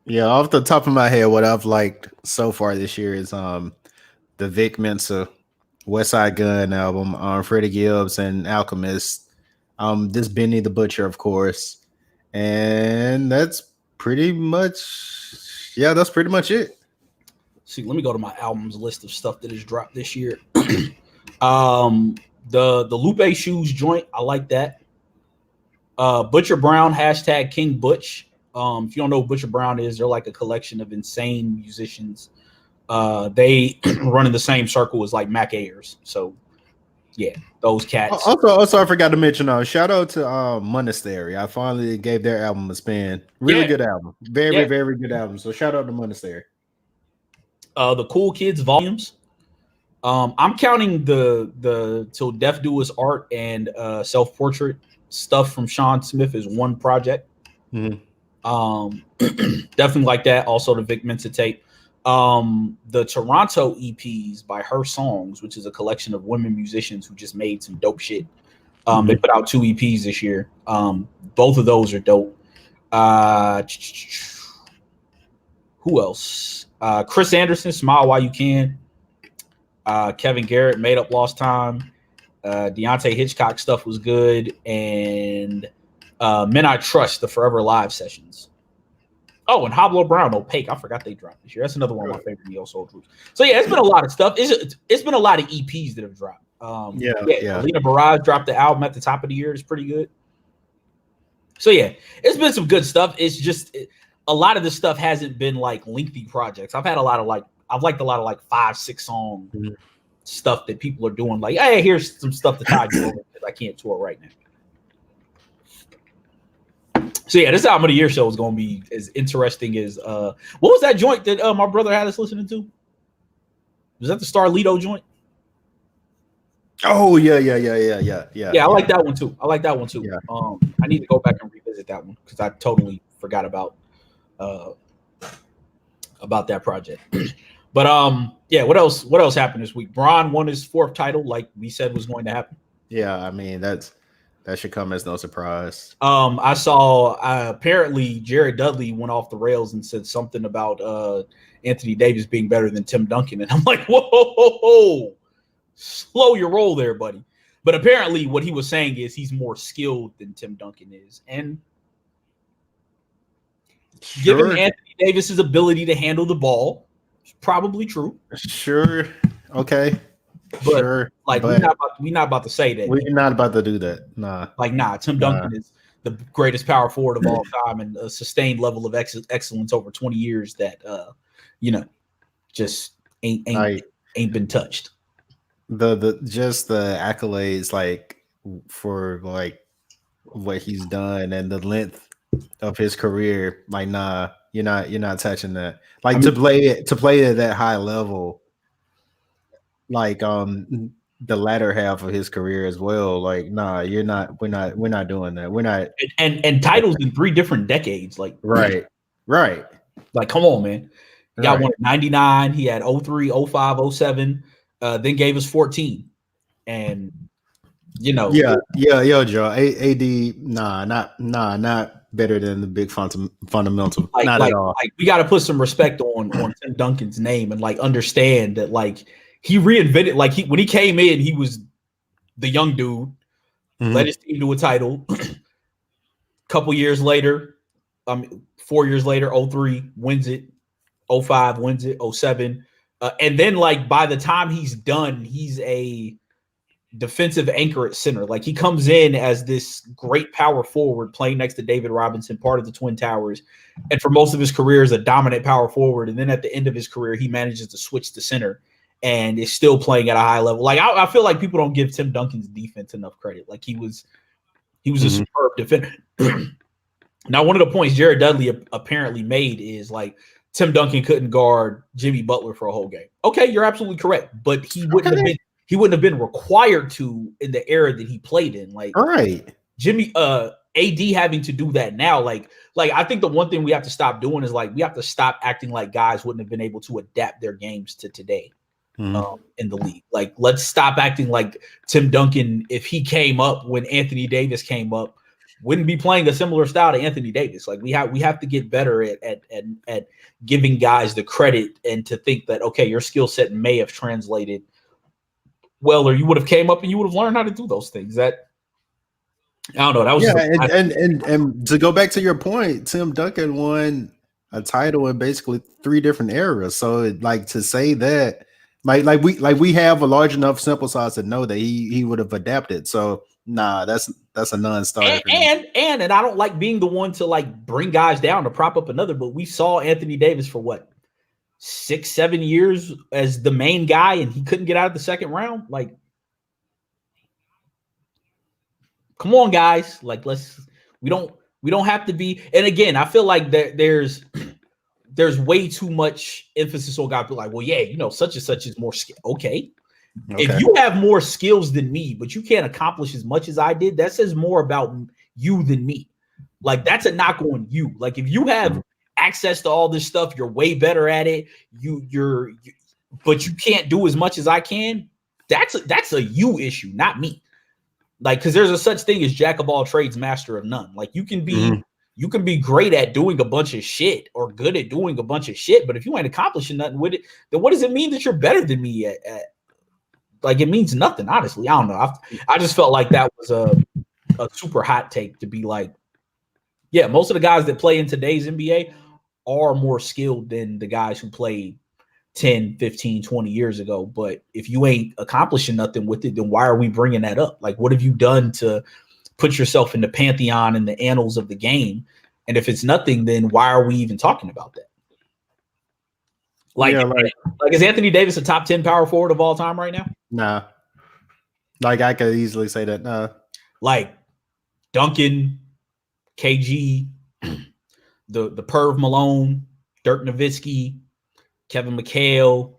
Yeah, off the top of my head, what I've liked so far this year is the Vic Mensa West Side Gun album, Freddie Gibbs and Alchemist, this Benny the Butcher, of course, and that's pretty much it. See, let me go to my albums list of stuff that has dropped this year. The Lupe Shoes joint, I like that. Butcher Brown # King Butch. If you don't know who Butcher Brown is, they're like a collection of insane musicians. They run in the same circle as like Mac Ayers. So yeah, those cats. Also, I forgot to mention shout out to Monastery. I finally gave their album a spin. Really good album. Very good album. So shout out to Monastery. The Cool Kids volumes. I'm counting the Till Death Do Us art and self-portrait stuff from Sean Smith as one project. Mm-hmm. Definitely like that. Also the Vic Mensa tape. The Toronto EPs by Her Songs, which is a collection of women musicians who just made some dope shit. They put out 2 EPs this year. Both of those are dope. Who else? Chris Anderson, Smile While You Can. Kevin Garrett, Made Up Lost Time. Deontay Hitchcock stuff was good. And Men I Trust, the Forever Live sessions. Oh, and Hoblo Brown, Opaque. I forgot they dropped this year. That's another one of my favorite neo soul groups. So yeah, it's been a lot of stuff. It's been a lot of EPs that have dropped. Alina Barrage dropped the album at the top of the year. It's pretty good. So yeah, it's been some good stuff. It's just a lot of this stuff hasn't been like lengthy projects. I've liked a lot of like 5-6 song stuff that people are doing. Like, hey, here's some stuff to tide you over because I can't tour right now. So yeah, this album of the year show is going to be as interesting as what was that joint that my brother had us listening to? Was that the Starlito joint? Oh yeah. I like that one too. Yeah. I need to go back and revisit that one because I totally forgot about that project. But yeah, what else happened this week? Braun won his 4th title, like we said was going to happen. Yeah, I mean that should come as no surprise. I saw apparently Jared Dudley went off the rails and said something about Anthony Davis being better than Tim Duncan, and I'm like, whoa, slow your roll there, buddy. But apparently, what he was saying is he's more skilled than Tim Duncan is, and given Anthony Davis's ability to handle the ball, it's probably true. Sure, okay. But we're not about to say that. We're not about to do that. Nah. Tim Duncan is the greatest power forward of all time and a sustained level of excellence over 20 years that just ain't Like been touched. the just the accolades like for like what he's done and the length of his career, like nah, you're not touching that. I Like mean, to play at that high level, like the latter half of his career as well. Like nah, you're not. We're not doing that. We're not. and titles in 3 different decades. Like Right. Right. like come on, man. He got one Right. in 99. He had 03, 05, 07, then gave us 14. And Yeah. Yo, Joe. AD. Not better than the big fundamental. like Not at like all. like we got to put some respect on Tim Duncan's name and like understand that like he reinvented, like when he came in, he was the young dude, led his team to a title. Couple years later, 4 years later, 03 wins it, 05 wins it, 07. And then like by the time he's done, he's a defensive anchor at center. Like he comes in as this great power forward playing next to David Robinson, part of the Twin Towers. And for most of his career is a dominant power forward. And then at the end of his career, he manages to switch to center and is still playing at a high level. Like I feel like people don't give Tim Duncan's defense enough credit. Like he was a superb defender. Now, one of the points Jared Dudley apparently made is like Tim Duncan couldn't guard Jimmy Butler for a whole game. Okay, you're absolutely correct, but he wouldn't have been required to in the era that he played in. Like Right. Jimmy AD having to do that now. Like I think the one thing we have to stop doing is like we have to stop acting like guys wouldn't have been able to adapt their games to today. In the league. Like let's stop acting like Tim Duncan, if he came up when Anthony Davis came up, wouldn't be playing a similar style to Anthony Davis. Like we have to get better at giving guys the credit and to think that okay, your skill set may have translated well, or you would have came up and you would have learned how to do those things. That I don't know. That was and to go back to your point, Tim Duncan won a title in basically 3 different eras. So like to say that like we have a large enough sample size to know that he would have adapted. So nah, that's a non-starter. And I don't like being the one to like bring guys down to prop up another, but we saw Anthony Davis for what 6-7 years as the main guy, and he couldn't get out of the second round. Like, come on, guys. Like, we don't have to be. And again, I feel like there's way too much emphasis on guys. Like, well, yeah, such and such is more skill. Okay. If you have more skills than me, but you can't accomplish as much as I did, that says more about you than me. Like, that's a knock on you. Like, if you have access to all this stuff, you're way better at it. But you can't do as much as I can. That's a you issue, not me. Like, because there's a such thing as jack of all trades, master of none. Like, you can be great at doing a bunch of shit or good at doing a bunch of shit, but if you ain't accomplishing nothing with it, then what does it mean that you're better than me at like, it means nothing, honestly. I don't know. I just felt like that was a super hot take to be like, yeah, most of the guys that play in today's NBA are more skilled than the guys who played 10, 15, 20 years ago. But if you ain't accomplishing nothing with it, then why are we bringing that up? Like, what have you done to put yourself in the pantheon and the annals of the game? And if it's nothing, then why are we even talking about that? Like, is Anthony Davis a top 10 power forward of all time right now? Nah. Like, I could easily say that. Nah. Like, Duncan, KG, the Perv Malone, Dirk Nowitzki, Kevin McHale.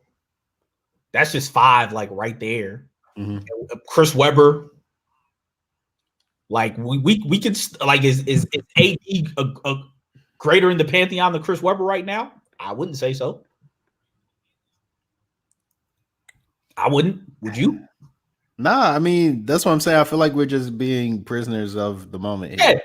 That's just 5, like, right there. Chris Webber. Like, we could, like, is AD a greater in the pantheon than Chris Webber right now? I wouldn't say so. I wouldn't. Would you? Nah, I mean, that's what I'm saying. I feel like we're just being prisoners of the moment here. Yeah.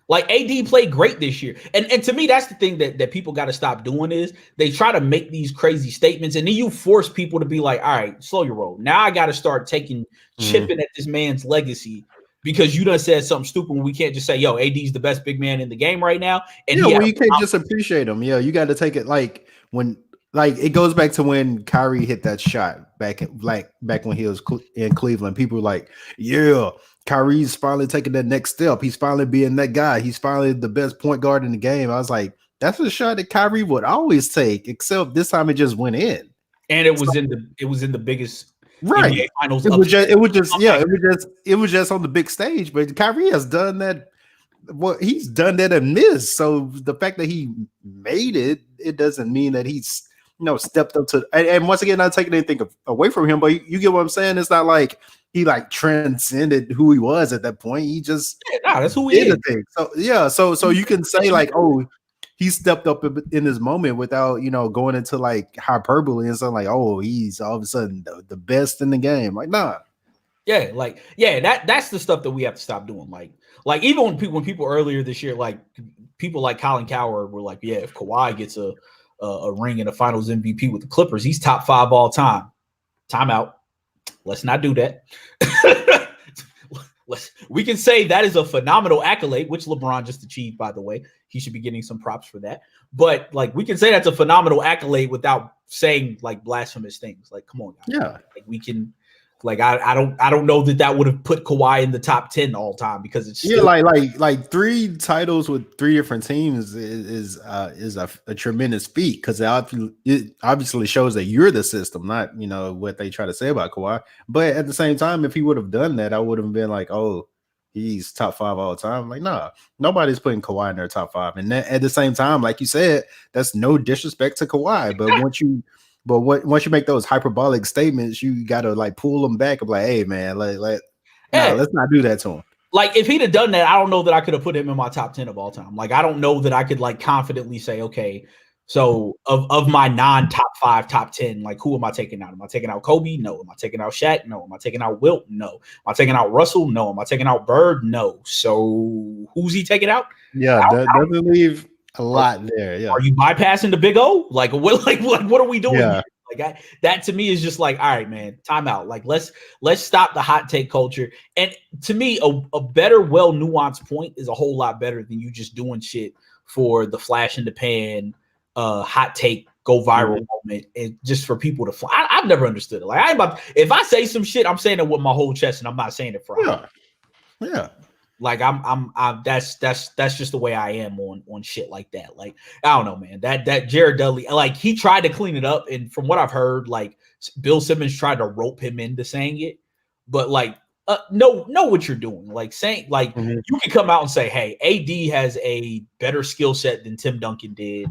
Like, AD played great this year. And to me, that's the thing that people got to stop doing is they try to make these crazy statements, and then you force people to be like, all right, slow your roll. Now I got to start chipping at this man's legacy because you done said something stupid when we can't just say, yo, AD's the best big man in the game right now. And you can't just appreciate him. Yeah, you got to take it like when – like, it goes back to when Kyrie hit that shot back when he was in Cleveland. People were like, yeah, Kyrie's finally taking that next step. He's finally being that guy. He's finally the best point guard in the game. I was like, that's a shot that Kyrie would always take, except this time it just went in. And it was in the biggest Right. NBA finals. It was just on the big stage. But Kyrie has done that. Well, he's done that and missed. So the fact that he made it, it doesn't mean that he's stepped up to. And once again, not taking anything away from him, but you get what I'm saying. It's not like he like transcended who he was at that point. He just that's who he is. Thing. So yeah, so you can say like, oh, he stepped up in this moment without going into like hyperbole and something like, oh, he's all of a sudden the best in the game. Like, nah. Yeah, that's the stuff that we have to stop doing. Like even when people earlier this year, like people like Colin Cowherd were like, yeah, if Kawhi gets a ring and a Finals MVP with the Clippers, he's top 5 all time. Timeout. Let's not do that. We can say that is a phenomenal accolade, which LeBron just achieved, by the way. He should be getting some props for that. But like, we can say that's a phenomenal accolade without saying like blasphemous things. Like, come on, guys. Yeah. Like we can. Like I don't know that would have put Kawhi in the top 10 all time because it's still- like 3 titles with 3 different teams is a tremendous feat because it obviously shows that you're the system, not what they try to say about Kawhi. But at the same time, if he would have done that, I would have been like, oh, he's top 5 all the time. Like, nah, nobody's putting Kawhi in their top 5. And at the same time, like you said, that's no disrespect to Kawhi, but once you make those hyperbolic statements, you gotta like pull them back and be like, hey man, let's not do that to him. Like if he'd have done that, I don't know that I could have put him in my top 10 of all time. Like I don't know that I could like confidently say, okay, so of my non-top 5, top 10, like who am I taking out? Am I taking out Kobe? No. Am I taking out Shaq? No. Am I taking out Wilt? No. Am I taking out Russell? No. Am I taking out Bird? No. So who's he taking out? Yeah, that doesn't leave a lot there. Yeah. Are you bypassing the big O? Like what are we doing? Yeah. Like that to me is just like, all right, man, time out. Like let's stop the hot take culture. And to me, a better, well nuanced point is a whole lot better than you just doing shit for the flash in the pan, hot take, go viral moment, and just for people to fly. I've never understood it. Like if I say some shit, I'm saying it with my whole chest, and I'm not saying it for yeah. Like I'm that's just the way I am on shit like that. Like I don't know, man. That Jared Dudley, like he tried to clean it up, and from what I've heard, like Bill Simmons tried to rope him into saying it, but like know what you're doing. Like saying like you can come out and say, hey, AD has a better skill set than Tim Duncan did,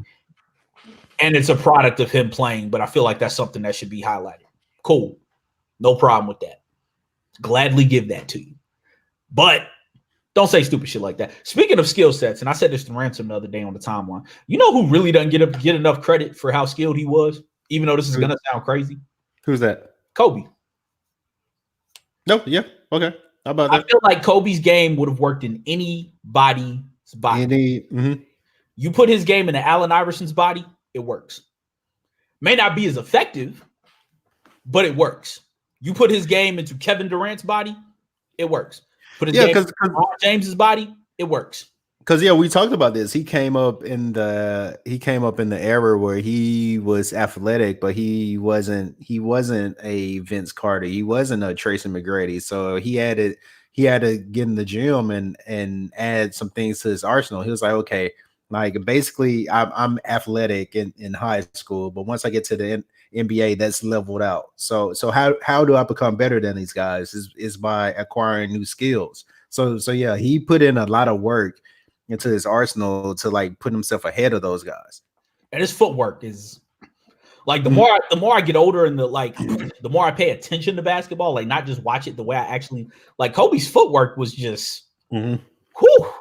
and it's a product of him playing. But I feel like that's something that should be highlighted. Cool, no problem with that. Gladly give that to you, but don't say stupid shit like that. Speaking of skill sets, and I said this to Ransom the other day on the timeline, you know who really doesn't get enough credit for how skilled he was, even though this is going to sound crazy? Who's that? Kobe. No, yeah, okay. How about that? I feel like Kobe's game would have worked in anybody's body. You put his game into Allen Iverson's body, it works. May not be as effective, but it works. You put his game into Kevin Durant's body, it works. Put his game into LeBron James's body, it works. Because we talked about this. He came up in the era where he was athletic, but he wasn't a Vince Carter. He wasn't a Tracy McGrady. So he had to get in the gym and add some things to his arsenal. He was like, okay, like basically I'm athletic in high school, but once I get to the NBA, that's leveled out. So how do I become better than these guys? Is by acquiring new skills. So yeah, he put in a lot of work into his arsenal to like put himself ahead of those guys. And his footwork is like the more I get older and the more I pay attention to basketball, like not just watch it the way I actually like. Kobe's footwork was just whew.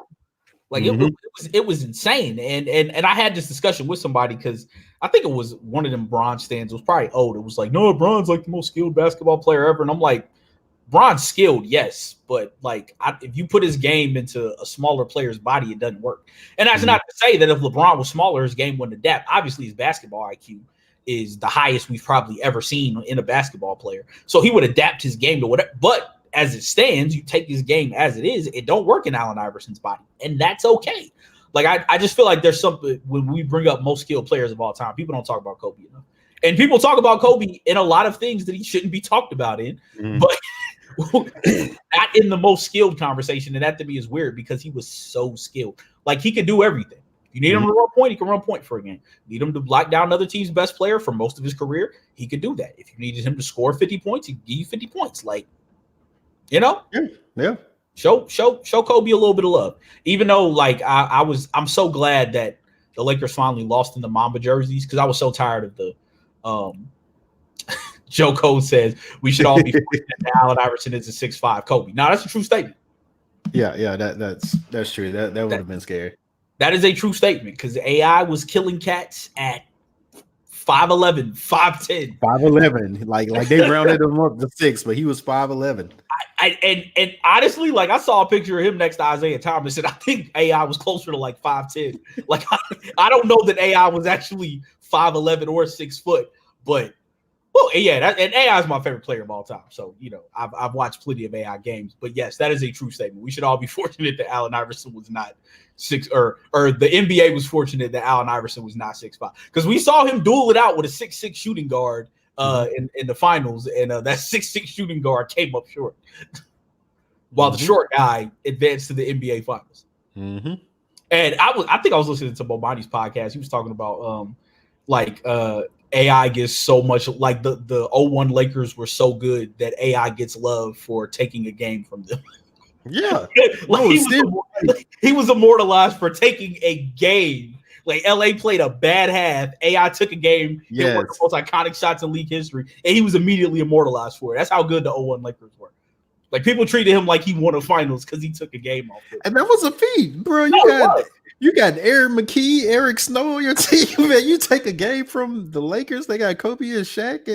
Like it was insane. And I had this discussion with somebody because I think it was one of them Bron stands. It was probably old. It was like, no, Bron's like the most skilled basketball player ever. And I'm like, Bron's skilled, yes, but like if you put his game into a smaller player's body, it doesn't work. And that's not to say that if LeBron was smaller, his game wouldn't adapt. Obviously, his basketball IQ is the highest we've probably ever seen in a basketball player. So he would adapt his game to whatever. But as it stands, you take his game as it is, it don't work in Allen Iverson's body. And that's okay. Like I just feel like there's something when we bring up most skilled players of all time, people don't talk about Kobe enough. And people talk about Kobe in a lot of things that he shouldn't be talked about in. not in the most skilled conversation, and that to me is weird because he was so skilled. Like he could do everything. If you need him to run point, he can run point for a game. Need him to block down another team's best player for most of his career, he could do that. If you needed him to score 50 points, he'd give you 50 points. Like, you know? Yeah. Show Kobe a little bit of love. Even though, like, I'm so glad that the Lakers finally lost in the Mamba jerseys because I was so tired of the Joe Cole says we should all be fortunate that Allen Iverson is a 6'5" Kobe. No, that's a true statement. Yeah, that's true. That would have been scary. That is a true statement because AI was killing cats at 5'11", 5'10". 5'11". Like they rounded him up to 6, but he was 5'11". And honestly, like I saw a picture of him next to Isaiah Thomas, and I think AI was closer to like 5'10". Like I don't know that AI was actually 5'11" or 6 foot, but well, yeah, and AI is my favorite player of all time. So you know, I've watched plenty of AI games, but yes, that is a true statement. We should all be fortunate that Allen Iverson was not 6, or the NBA was fortunate that Allen Iverson was not 6'5", because we saw him duel it out with a 6'6" shooting guard in the finals, and that 6'6" shooting guard came up short, while the short guy advanced to the NBA finals. And I think I was listening to Bomani's podcast. He was talking about AI gets so much, like the 01 Lakers were so good that AI gets love for taking a game from them. Yeah. Like he was immortalized for taking a game. Like LA played a bad half. AI took a game, hit one of the most iconic shots in league history, and he was immediately immortalized for it. That's how good the 01 Lakers were. Like people treated him like he won a finals because he took a game off it. And that was a feat, bro. You got Aaron McKee, Eric Snow on your team, man. You take a game from the Lakers. They got Kobe and Shaq.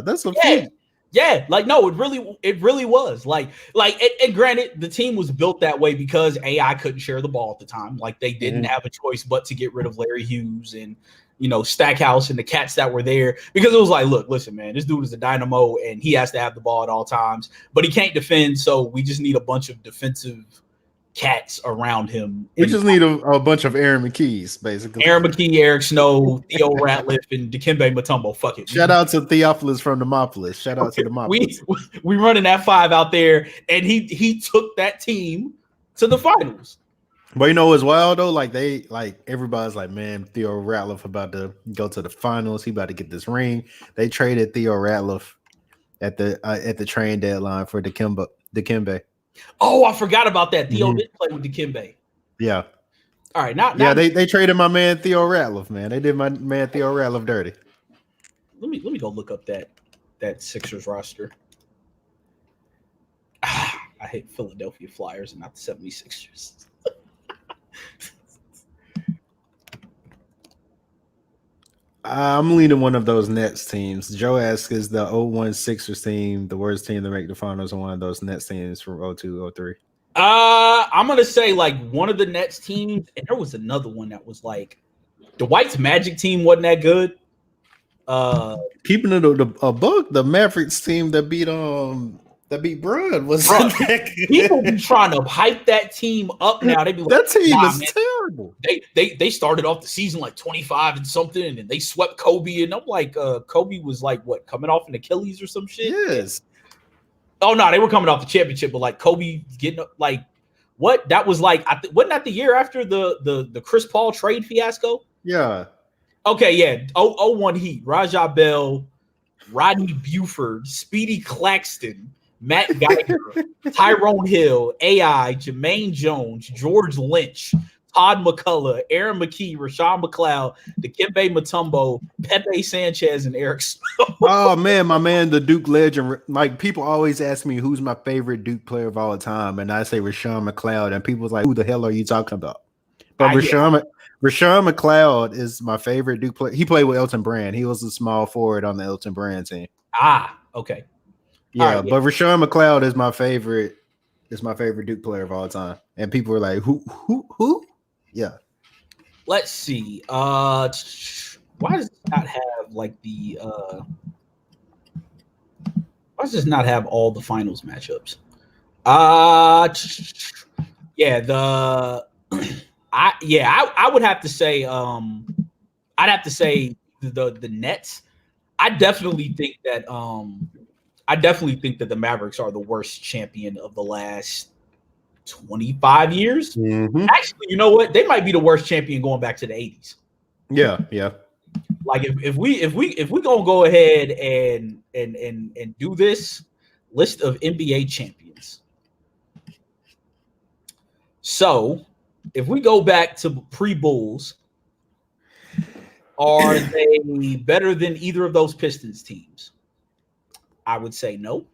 That's a feat. Yeah, like no, it really was. Like, and granted, the team was built that way because AI couldn't share the ball at the time. Like they didn't have a choice but to get rid of Larry Hughes and Stackhouse and the cats that were there, because it was like, look, listen, man, this dude is a dynamo and he has to have the ball at all times, but he can't defend. So we just need a bunch of defensive cats around him. We just need a bunch of Aaron McKees, basically. Aaron McKee, Eric Snow, Theo Ratliff, and Dikembe Mutombo. Fuck it. Shout out to Theophilus from Demopolis. Shout out to Demopolis. We running that 5 out there, and he took that team to the finals. But you know what's wild though? Like everybody's like, man, Theo Ratliff about to go to the finals. He about to get this ring. They traded Theo Ratliff at the trade deadline for Dikembe. Oh, I forgot about that. Theo did play with Dikembe. Yeah. All right. They traded my man Theo Ratliff, man. They did my man Theo Ratliff dirty. Let me go look up that Sixers roster. I hate Philadelphia Flyers and not the 76ers. I'm leading one of those Nets teams. Joe asks, is the 01 Sixers team the worst team to make the finals, or one of those Nets teams from 02, 03? I'm gonna say like one of the Nets teams, and there was another one that was like the White's Magic team wasn't that good. Keeping it a buck, the Mavericks team that beat Brun was people be trying to hype that team up now. They be like, that team is terrible. They started off the season like 25 and something, and they swept Kobe. And I'm like, Kobe was like what, coming off an Achilles or some shit? Yes. Oh no, they were coming off the championship, but like Kobe getting like what? That was like wasn't that the year after the Chris Paul trade fiasco? Yeah. Okay, yeah. 01 Heat, Rajah Bell, Rodney Buford, Speedy Claxton, Matt Geiger, Tyrone Hill, AI, Jermaine Jones, George Lynch, Todd McCullough, Aaron McKee, Rashawn McLeod, Dikembe Mutombo, Pepe Sanchez, and Eric Snow. Oh man, my man, the Duke legend. Like people always ask me who's my favorite Duke player of all time, and I say Rashawn McLeod, and people's like, who the hell are you talking about? But Rashawn McLeod is my favorite Duke player. He played with Elton Brand. He was a small forward on the Elton Brand team. Okay. Yeah, but Rashawn McLeod is my favorite. Is my favorite Duke player of all time, and people are like, who? Yeah. Let's see. Why does it not have like the? Why does this not have all the finals matchups? I would have to say. I'd have to say the Nets. I definitely think that. I definitely think that the Mavericks are the worst champion of the last 25 years. Mm-hmm. Actually, you know what? They might be the worst champion going back to the 80s. Yeah, yeah. Like if we gonna go ahead and do this list of NBA champions. So if we go back to pre-Bulls, are they better than either of those Pistons teams? I would say no.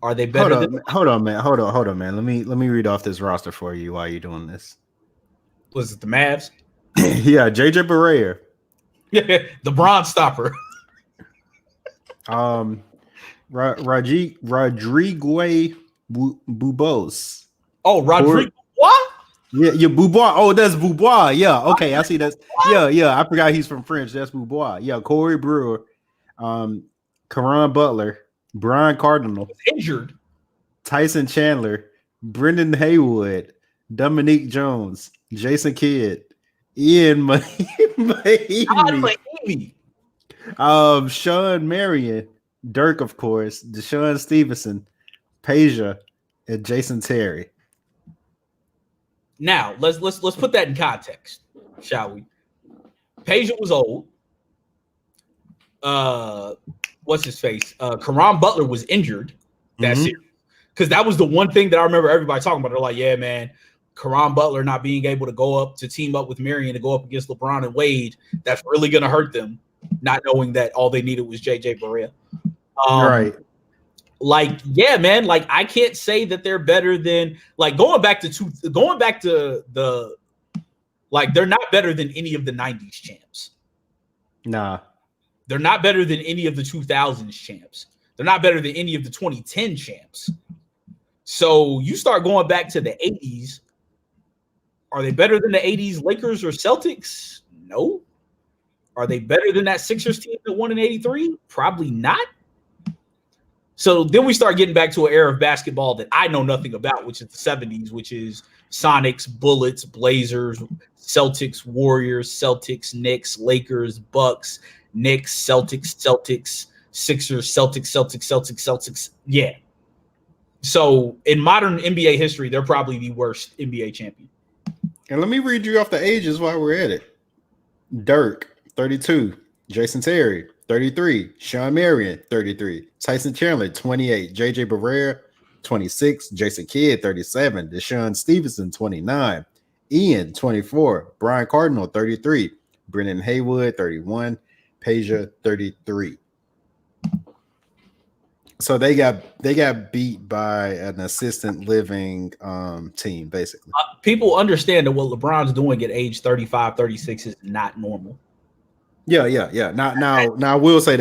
Are they better than Hold on, man. Hold on, man. Let me read off this roster for you while you're doing this. was it the Mavs? Yeah, JJ Barea. The bronze stopper. Rodrigue Bubos. Oh, Rodrigo. What? Yeah, Boubois. Oh, that's Boubois. Yeah, okay, I see that. Yeah. I forgot he's from French. That's Boubois. Yeah, Corey Brewer, Caron Butler, Brian Cardinal, Injured. Tyson Chandler, Brendan Haywood, Dominique Jones, Jason Kidd, Ian Mahinmi, Sean Marion, Dirk, of course, Deshaun Stevenson, Peja, and Jason Terry. Now let's put that in context, shall we? Peja was old. What's his face? Caron Butler was injured that series because that was the one thing that I remember everybody talking about. They're like, yeah, man, Caron Butler not being able to go up to team up with Marion to go up against LeBron and Wade, that's really gonna hurt them. Not knowing that all they needed was JJ Barea. Right. Like, yeah, man, like I can't say that they're better than like going back to the like they're not better than any of the 90s champs. Nah. They're not better than any of the 2000s champs. They're not better than any of the 2010 champs. So you start going back to the 80s. Are they better than the 80s Lakers or Celtics? No. Are they better than that Sixers team that won in 83? Probably not. So then we start getting back to an era of basketball that I know nothing about, which is the 70s, which is Sonics, Bullets, Blazers, Celtics, Warriors, Celtics, Knicks, Lakers, Bucks, Knicks, Celtics, Sixers, Celtics. Yeah. So in modern NBA history, they're probably the worst NBA champion. And let me read you off the ages while we're at it. Dirk, 32. Jason Terry, 33. Sean Marion, 33. Tyson Chandler, 28. JJ Barea, 26. Jason Kidd, 37. Deshaun Stevenson, 29. Ian, 24. Brian Cardinal, 33. Brendan Haywood, 31. Peja, 33. So they got beat by an assistant living team, basically. People understand that what LeBron's doing at age 35, 36 is not normal. Yeah. Now I will say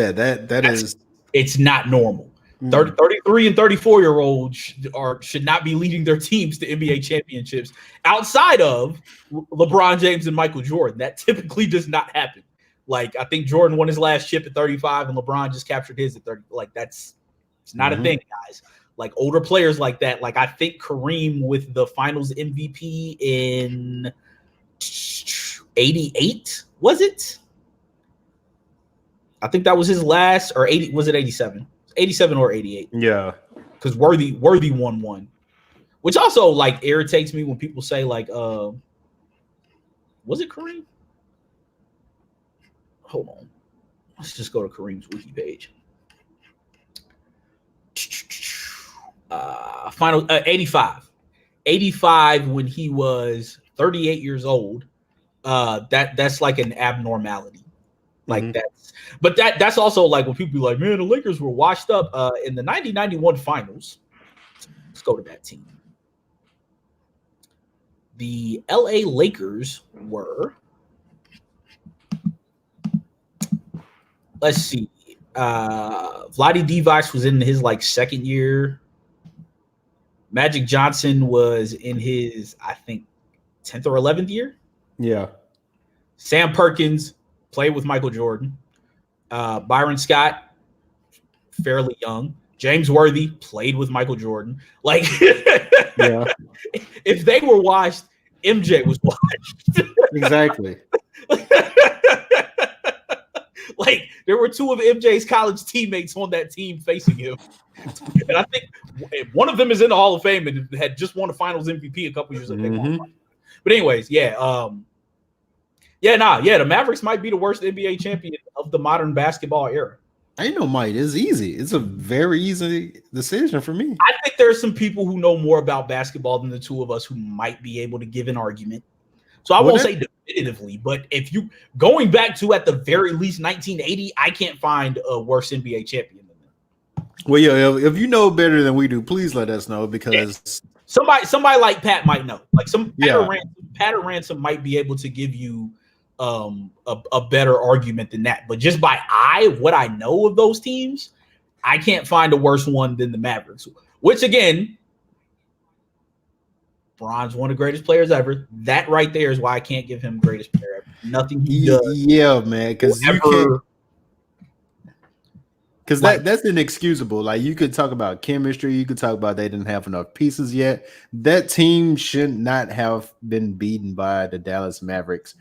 it's not normal. 33 and 34-year-olds should not be leading their teams to NBA championships outside of LeBron James and Michael Jordan. That typically does not happen. Like I think Jordan won his last chip at 35 and LeBron just captured his at 30. Like it's not a thing, guys. Like older players like that. Like I think Kareem with the Finals MVP in 88, was it? I think that was his last, or 80. Was it 87? 87 or 88? Yeah. Because Worthy won one, which also like irritates me when people say like, was it Kareem? Hold on. Let's just go to Kareem's wiki page. Final 85. 85 when he was 38 years old. That's like an abnormality. Like that's also like when people be like, man, the Lakers were washed up in the 90-91 finals. Let's go to that team. The LA Lakers were, let's see, Vlade Divac was in his like second year. Magic Johnson was in his, I think, 10th or 11th year. Yeah. Sam Perkins played with Michael Jordan. Byron Scott, fairly young. James Worthy played with Michael Jordan. Like, yeah. If they were washed, MJ was washed. Exactly. Like there were two of MJ's college teammates on that team facing him, and I think one of them is in the Hall of Fame and had just won a Finals MVP a couple years ago. Mm-hmm. But anyways, the Mavericks might be the worst NBA champion of the modern basketball era. I know, Mike. It's easy. It's a very easy decision for me. I think there's some people who know more about basketball than the two of us who might be able to give an argument. So I won't say definitively, but if you going back to at the very least 1980, I can't find a worse NBA champion than them. Well, yeah, if you know better than we do, please let us know because somebody like Pat might know. Like Pat or Ransom might be able to give you a better argument than that. But just by what I know of those teams, I can't find a worse one than the Mavericks. Which again, Bron's one of the greatest players ever. That right there is why I can't give him greatest player ever. Nothing he does. Yeah, man, because you can't. Because that's inexcusable. Like you could talk about chemistry, you could talk about they didn't have enough pieces yet. That team should not have been beaten by the Dallas Mavericks,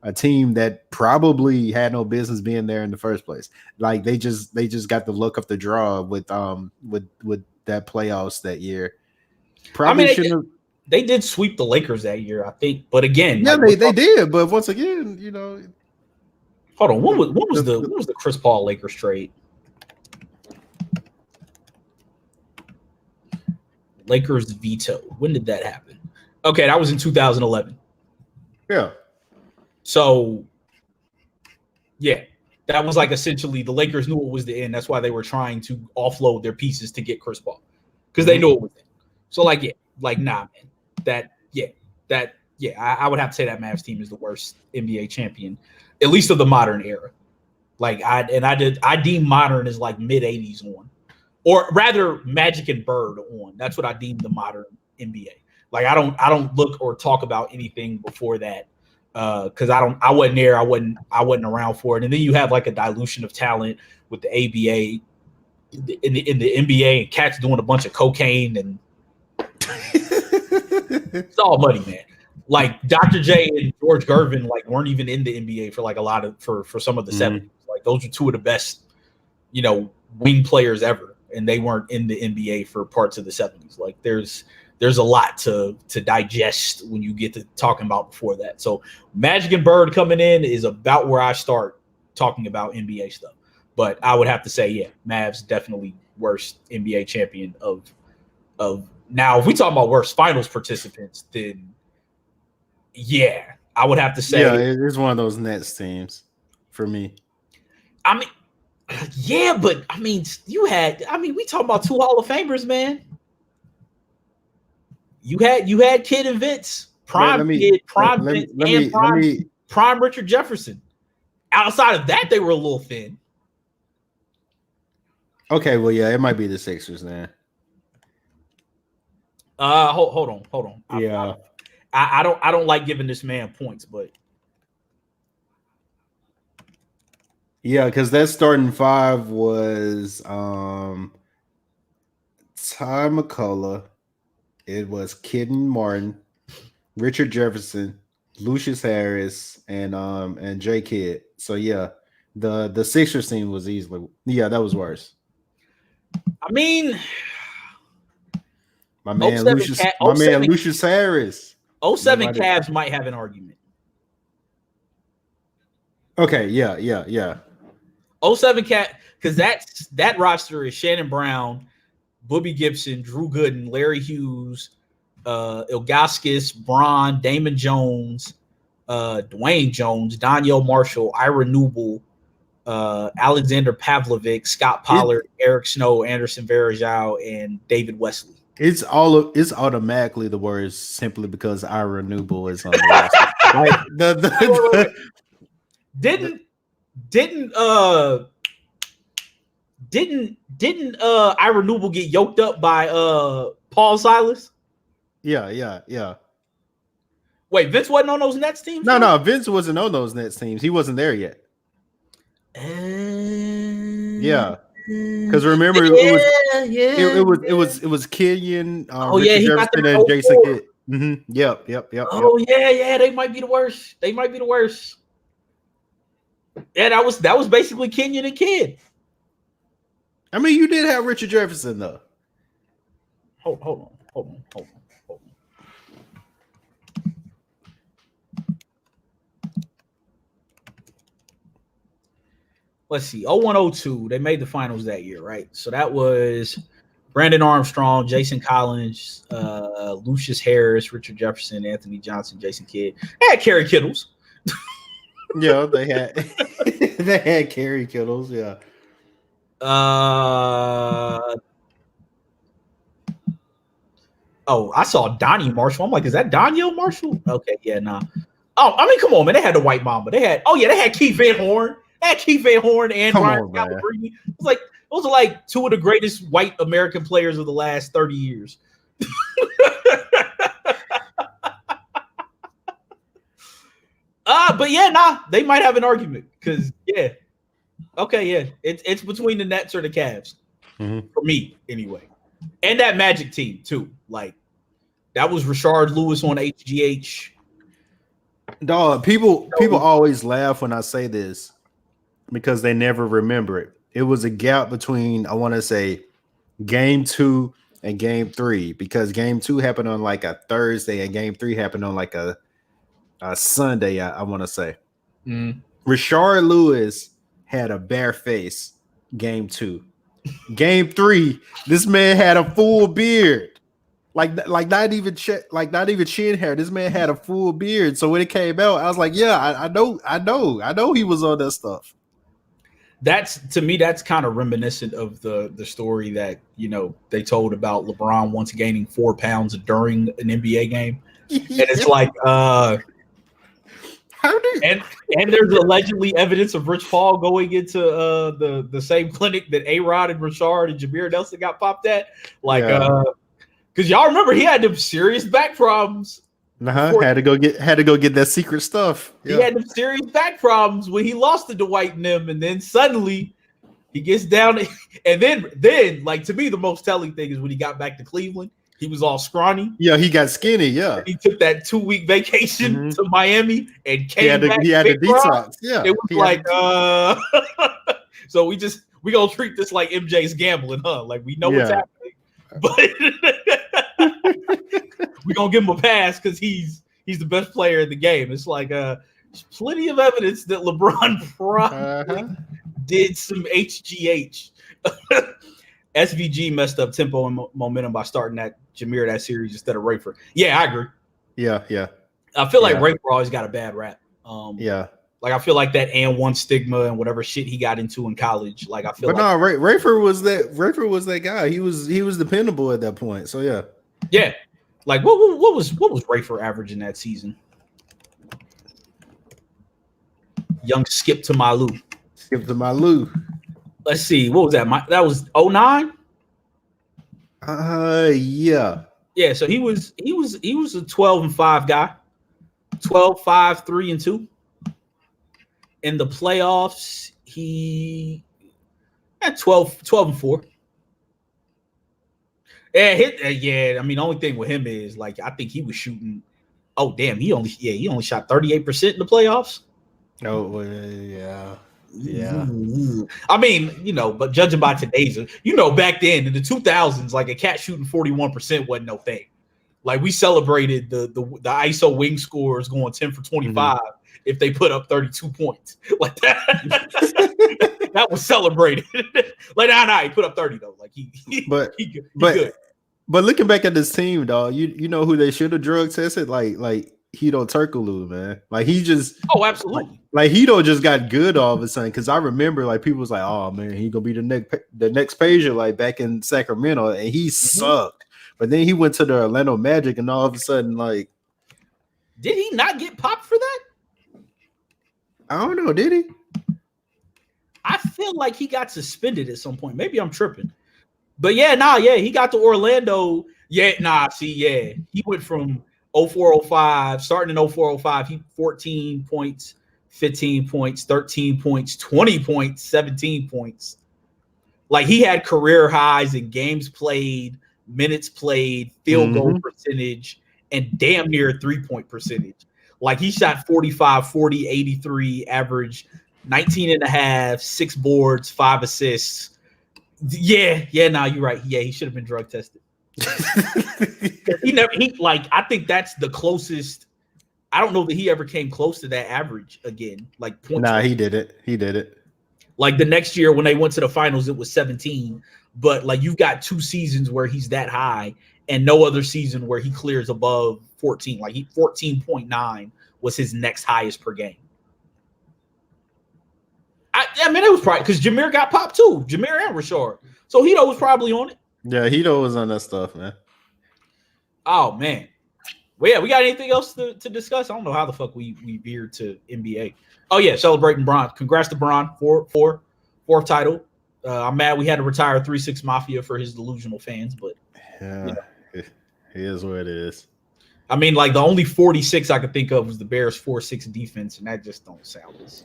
a team that probably had no business being there in the first place. Like they just got the luck of the draw with that playoffs that year. Probably shouldn't have. They did sweep the Lakers that year, I think. But again, yeah, they did. But once again, you know, hold on. When was the Chris Paul Lakers trade? Lakers veto. When did that happen? Okay, that was in 2011. Yeah. So, yeah, that was like essentially the Lakers knew it was the end. That's why they were trying to offload their pieces to get Chris Paul because they knew it was it. So, like, nah, man. I would have to say that Mavs team is the worst NBA champion, at least of the modern era. Like I deem modern as like mid 80s on, or rather Magic and Bird on. That's what I deem the modern NBA. Like I don't look or talk about anything before that because I wasn't there. I wasn't around for it. And then you have like a dilution of talent with the ABA in the NBA and cats doing a bunch of cocaine and. It's all money, man. Like Dr. J and George Gervin like weren't even in the NBA for like a lot of for some of the 70s. Like those are two of the best, wing players ever, and they weren't in the NBA for parts of the 70s. Like there's a lot to digest when you get to talking about before that. So Magic and Bird coming in is about where I start talking about NBA stuff. But I would have to say, yeah, Mavs definitely worst NBA champion of now. If we talk about worst finals participants, then yeah, I would have to say it's one of those Nets teams for me. I mean, yeah, but I mean, we talking about two Hall of Famers, man. You had Kid and Vince, prime Richard Jefferson. Outside of that, they were a little thin. Okay, well, yeah, it might be the Sixers then. Hold on. Yeah, I don't like giving this man points, but yeah, because that starting five was Ty McCullough, it was Kidden Martin, Richard Jefferson, Lucius Harris, and J Kidd. So yeah, the Sixers team was easily that was worse. I mean, my man Lucius Harris. 07 Cavs might have an argument. Okay, yeah. 07 Cavs, because that roster is Shannon Brown, Booby Gibson, Drew Gooden, Larry Hughes, Ilgauskas, Bron, Damon Jones, Dwayne Jones, Danielle Marshall, Ira Newble, Alexander Pavlovic, Scott Pollard, Eric Snow, Anderson Varejao, and David Wesley. It's automatically the worst simply because Ira Newble is on the roster. Like didn't Ira Newble get yoked up by Paul Silas? Yeah. Wait, Vince wasn't on those Nets teams? No, Vince wasn't on those Nets teams. He wasn't there yet. Yeah. Because remember, it was Killian, Richard Jefferson, and Jason Kidd. Mm-hmm. Yep. Oh yeah, they might be the worst. Yeah, that was basically Kenyon and Kid. I mean, you did have Richard Jefferson though. Hold on. Let's see. 0102, they made the finals that year, right? So that was Brandon Armstrong, Jason Collins, Lucius Harris, Richard Jefferson, Anthony Johnson, Jason Kidd. They had Kerry Kittles. Yeah, they had they had Kerry Kittles. Yeah. Oh, I saw Donnie Marshall. I'm like, is that Danielle Marshall? Okay, yeah, nah. Oh, I mean, come on, man. They had the White Mamba. They had Keith Van Horn. They had Keith Van Horn and Brian Scalabrine. It was like those are like two of the greatest white American players of the last 30 years. But yeah, nah, they might have an argument because it's between the Nets or the Cavs for me anyway, and that Magic team too. Like that was Rashard Lewis on HGH. Dog, people always laugh when I say this because they never remember it. It was a gap between, I want to say, game 2 and game 3 because game 2 happened on like a Thursday and game 3 happened on like a Sunday, I want to say. Rashard Lewis had a bare face game 2. Game 3, this man had a full beard. Like not even chin hair. This man had a full beard. So when it came out, I was like, yeah, I know he was on that stuff. That's to me, that's kind of reminiscent of the story that they told about LeBron once gaining 4 pounds during an NBA game. And it's like and there's allegedly evidence of Rich Paul going into the same clinic that A-Rod and Rashard and Jameer Nelson got popped at. Like because y'all remember he had them serious back problems. Had to go get that secret stuff. Yeah. He had them serious back problems when he lost to Dwight and them, and then suddenly he gets down, and then like to me the most telling thing is when he got back to Cleveland, he was all scrawny. Yeah, he got skinny. Yeah, he took that 2-week vacation to Miami and came back. He had a detox. Yeah, it was like so we gonna treat this like MJ's gambling, huh? Like we know what's happening, but we're gonna give him a pass because he's the best player in the game. It's like plenty of evidence that LeBron probably did some HGH. SVG messed up tempo and momentum by starting that series instead of Rayford. Yeah, I agree. Yeah. I feel like Rayford always got a bad rap. Like I feel like that and one stigma and whatever shit he got into in college. Like I feel. But no, Rayford was that guy. He was dependable at that point. So yeah. Yeah. Like what was Rayford averaging that season? Young Skip to my Lou. Let's see. What was that? That was 09? Yeah. Yeah, so he was a 12-5 guy. 12-5, 3-2. In the playoffs, he had 12-4. Yeah, I mean, the only thing with him is like I think he was shooting. Oh damn, he only shot 38% in the playoffs. Oh yeah. I mean, but judging by today's, back then in the 2000s, like a cat shooting 41% wasn't no thing. Like we celebrated the ISO wing scores going 10 for 25 if they put up 32 points like that. That was celebrated. Like he put up 30 though. Like he good. But looking back at this team, dog, you know who they should have drug tested? Like Hito Turkoglu, man. Like he just absolutely. Like Hito just got good all of a sudden because I remember like people was like, oh man, he gonna be the next pager like back in Sacramento, and he sucked. But then he went to the Orlando Magic, and all of a sudden, like, did he not get popped for that? I don't know. Did he? I feel like he got suspended at some point. Maybe I'm tripping. But he got to Orlando. He went from 04-05, starting in 04-05, he 14 points, 15 points, 13 points, 20 points, 17 points. Like he had career highs in games played, minutes played, field goal percentage, and damn near 3-point percentage. Like he shot 45, 40, 83, average 19 and a half, 6 boards, 5 assists. Yeah, nah, you're right. Yeah, he should have been drug tested. I think that's the closest. I don't know that he ever came close to that average again. Like points. Nah, he did it. Like the next year when they went to the finals, it was 17. But like you've got 2 seasons where he's that high, and no other season where he clears above 14. Like 14.9 was his next highest per game. I mean, it was probably because Jameer got popped too. Jameer and Rashard. So Hito was probably on it. Yeah, Hito was on that stuff, man. Oh man. Well, yeah, we got anything else to discuss? I don't know how the fuck we veered to NBA. Oh yeah, celebrating Bron. Congrats to Bron for fourth title. I'm mad we had to retire 3-6 Mafia for his delusional fans, but yeah, it is what it is. I mean, like the only 46 I could think of was the Bears 4-6 defense, and that just don't sound as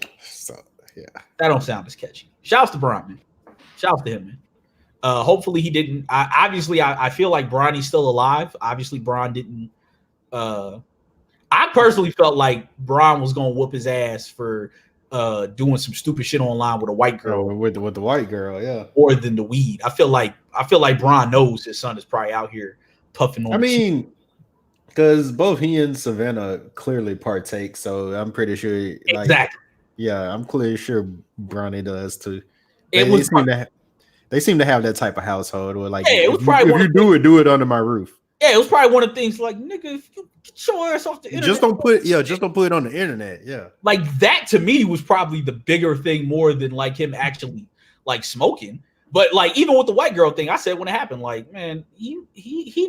that don't sound as catchy. Shouts to Bron, man. Shouts to him, man. Hopefully he didn't. I feel like Bronny's still alive. Obviously, Bron didn't. I personally felt like Bron was gonna whoop his ass for doing some stupid shit online with a white girl. With the white girl, yeah. More than the weed. I feel like Bron knows his son is probably out here puffing on. I mean, because both he and Savannah clearly partake, so I'm pretty sure. Exactly. Yeah, I'm clearly sure Bronny does too. They seem to have that type of household where, like, it was probably if you do it under my roof. Yeah, it was probably one of the things like, nigga, if you get your ass off the internet. Just don't put it on the internet. Yeah. Like that to me was probably the bigger thing more than like him actually like smoking. But like even with the white girl thing, I said when it happened, like, man, he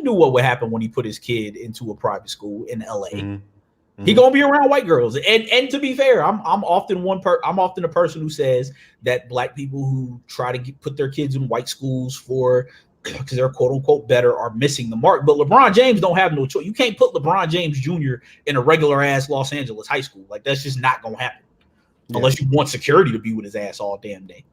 knew what would happen when he put his kid into a private school in LA. Mm-hmm. He gonna be around white girls. And to be fair, I'm often a person who says that black people who try to put their kids in white schools because they're quote unquote better are missing the mark. But LeBron James don't have no choice. You can't put LeBron James Jr. in a regular ass Los Angeles high school. Like that's just not gonna happen unless you want security to be with his ass all damn day.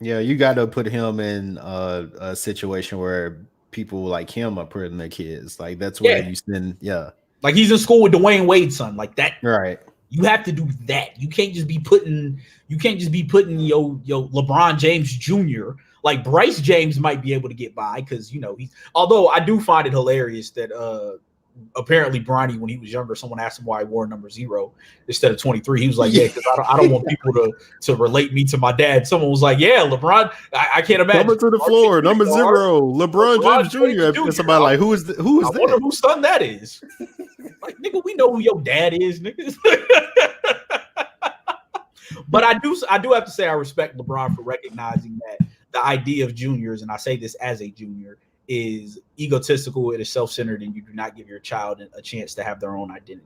Yeah, you got to put him in a situation where people like him are putting their kids. Like that's where you send. Yeah, like he's in school with Dwayne Wade's son. Like that. Right. You have to do that. You can't just be putting yo LeBron James Jr. Like Bryce James might be able to get by because although I do find it hilarious that apparently Bronny, when he was younger, someone asked him why he wore number 0 instead of 23. He was like, yeah, because I don't want people to relate me to my dad. Someone was like, yeah, LeBron, I can't imagine. Number to the floor, number 0, LeBron James Jr. And somebody like, who is that? I wonder whose son that is. Like, nigga, we know who your dad is, nigga. But I do have to say I respect LeBron for recognizing that the idea of juniors, and I say this as a junior, is egotistical, it is self-centered, and you do not give your child a chance to have their own identity.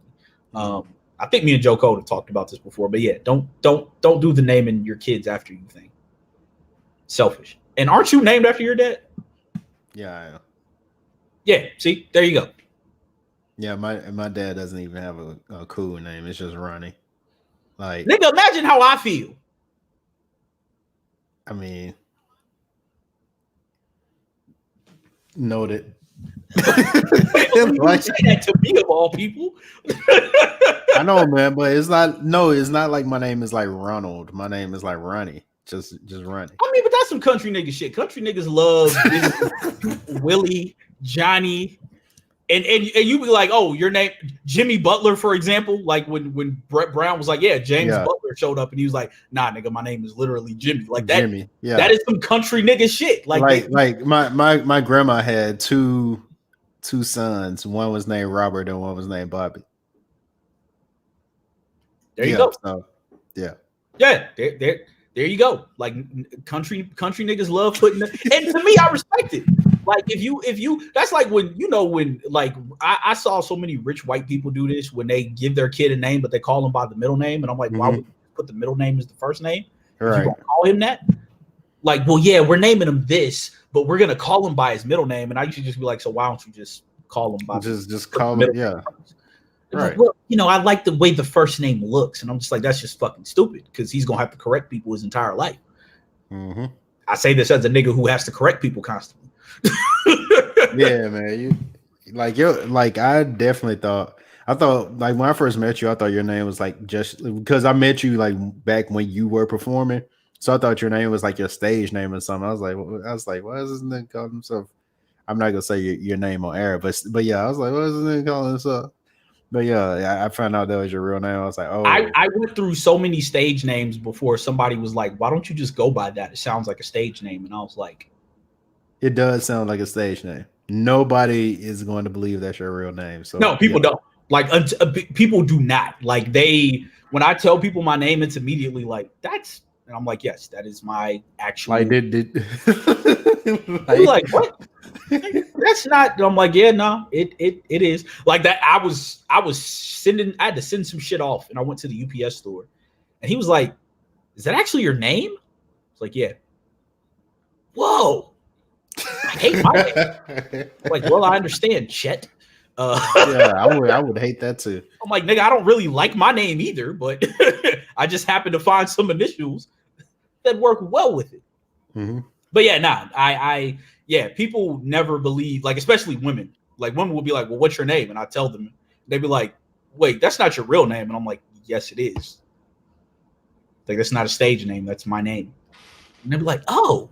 I think me and Joe Cole have talked about this before, but yeah, don't do the naming your kids after you thing. Selfish. And aren't you named after your dad? Yeah, I am. Yeah, see, there you go. Yeah, my dad doesn't even have a cool name. It's just Ronnie. Like, nigga, imagine how I feel. I mean, noted. Like, say that to me of all people. I know, man, but it's not like my name is like Ronald. My name is like Ronnie. Just Ronnie. I mean, but that's some country nigga shit. Country niggas love Willie, Johnny. And you be like, oh, your name Jimmy Butler, for example. Like when Brett Brown was like, yeah, James Butler showed up, and he was like, nah, nigga, my name is literally Jimmy. Like that. Jimmy, yeah. That is some country nigga shit. Like my grandma had two sons. One was named Robert, and one was named Bobby. There you go. So, yeah. Yeah. There you go. Like country niggas love putting and to me, I respect it. Like if you that's like when like I saw so many rich white people do this when they give their kid a name, but they call him by the middle name. And I'm like, why would you put the middle name as the first name? Right. You gonna call him that? Like, well, yeah, we're naming him this, but we're gonna call him by his middle name. And I used to just be like, so why don't you just call him by just call him, yeah. Right. Like, well, I like the way the first name looks, and I'm just like, that's just fucking stupid because he's gonna have to correct people his entire life. Mm-hmm. I say this as a nigga who has to correct people constantly. Yeah, man. I definitely thought. I thought like when I first met you, I thought your name was like just because I met you like back when you were performing. So I thought your name was like your stage name or something. I was like, why is this nigga calling himself? I'm not gonna say your name on air, but yeah, I was like, what is this nigga calling himself? But yeah, I found out that was your real name. I was like, oh, I went through so many stage names before somebody was like, why don't you just go by that? It sounds like a stage name. And I was like, it does sound like a stage name. Nobody is going to believe that's your real name. So no, yeah, people don't. Like people do not. Like when I tell people my name, it's immediately like, and I'm like, yes, that is my like actual. did They're like, what? That's not. I'm like, yeah, no, it is like that. I had to send some shit off, and I went to the UPS store, and he was like, "Is that actually your name?" I was like, "Yeah." Whoa, I hate my name. Like, well, I understand, Chet. Yeah, I would hate that too. I'm like, nigga, I don't really like my name either, but I just happen to find some initials that work well with it. Mm-hmm. But yeah, nah, yeah, people never believe, like, especially women. Like, women will be like, well, what's your name? And I tell them, they'd be like, wait, that's not your real name. And I'm like, yes, it is. Like, that's not a stage name. That's my name. And they'd be like, oh.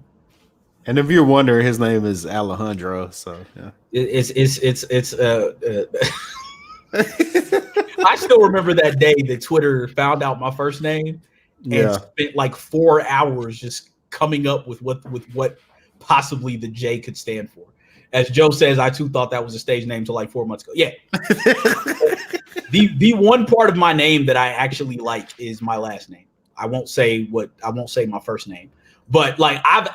And if you're wondering, his name is Alejandro. So yeah. It's I still remember that day that Twitter found out my first name and Yeah. spent like 4 hours just coming up with what possibly the J could stand for. As Joe says, I too thought that was a stage name till like 4 months ago. Yeah. The one part of my name that I actually like is my last name. I won't say my first name. But like I've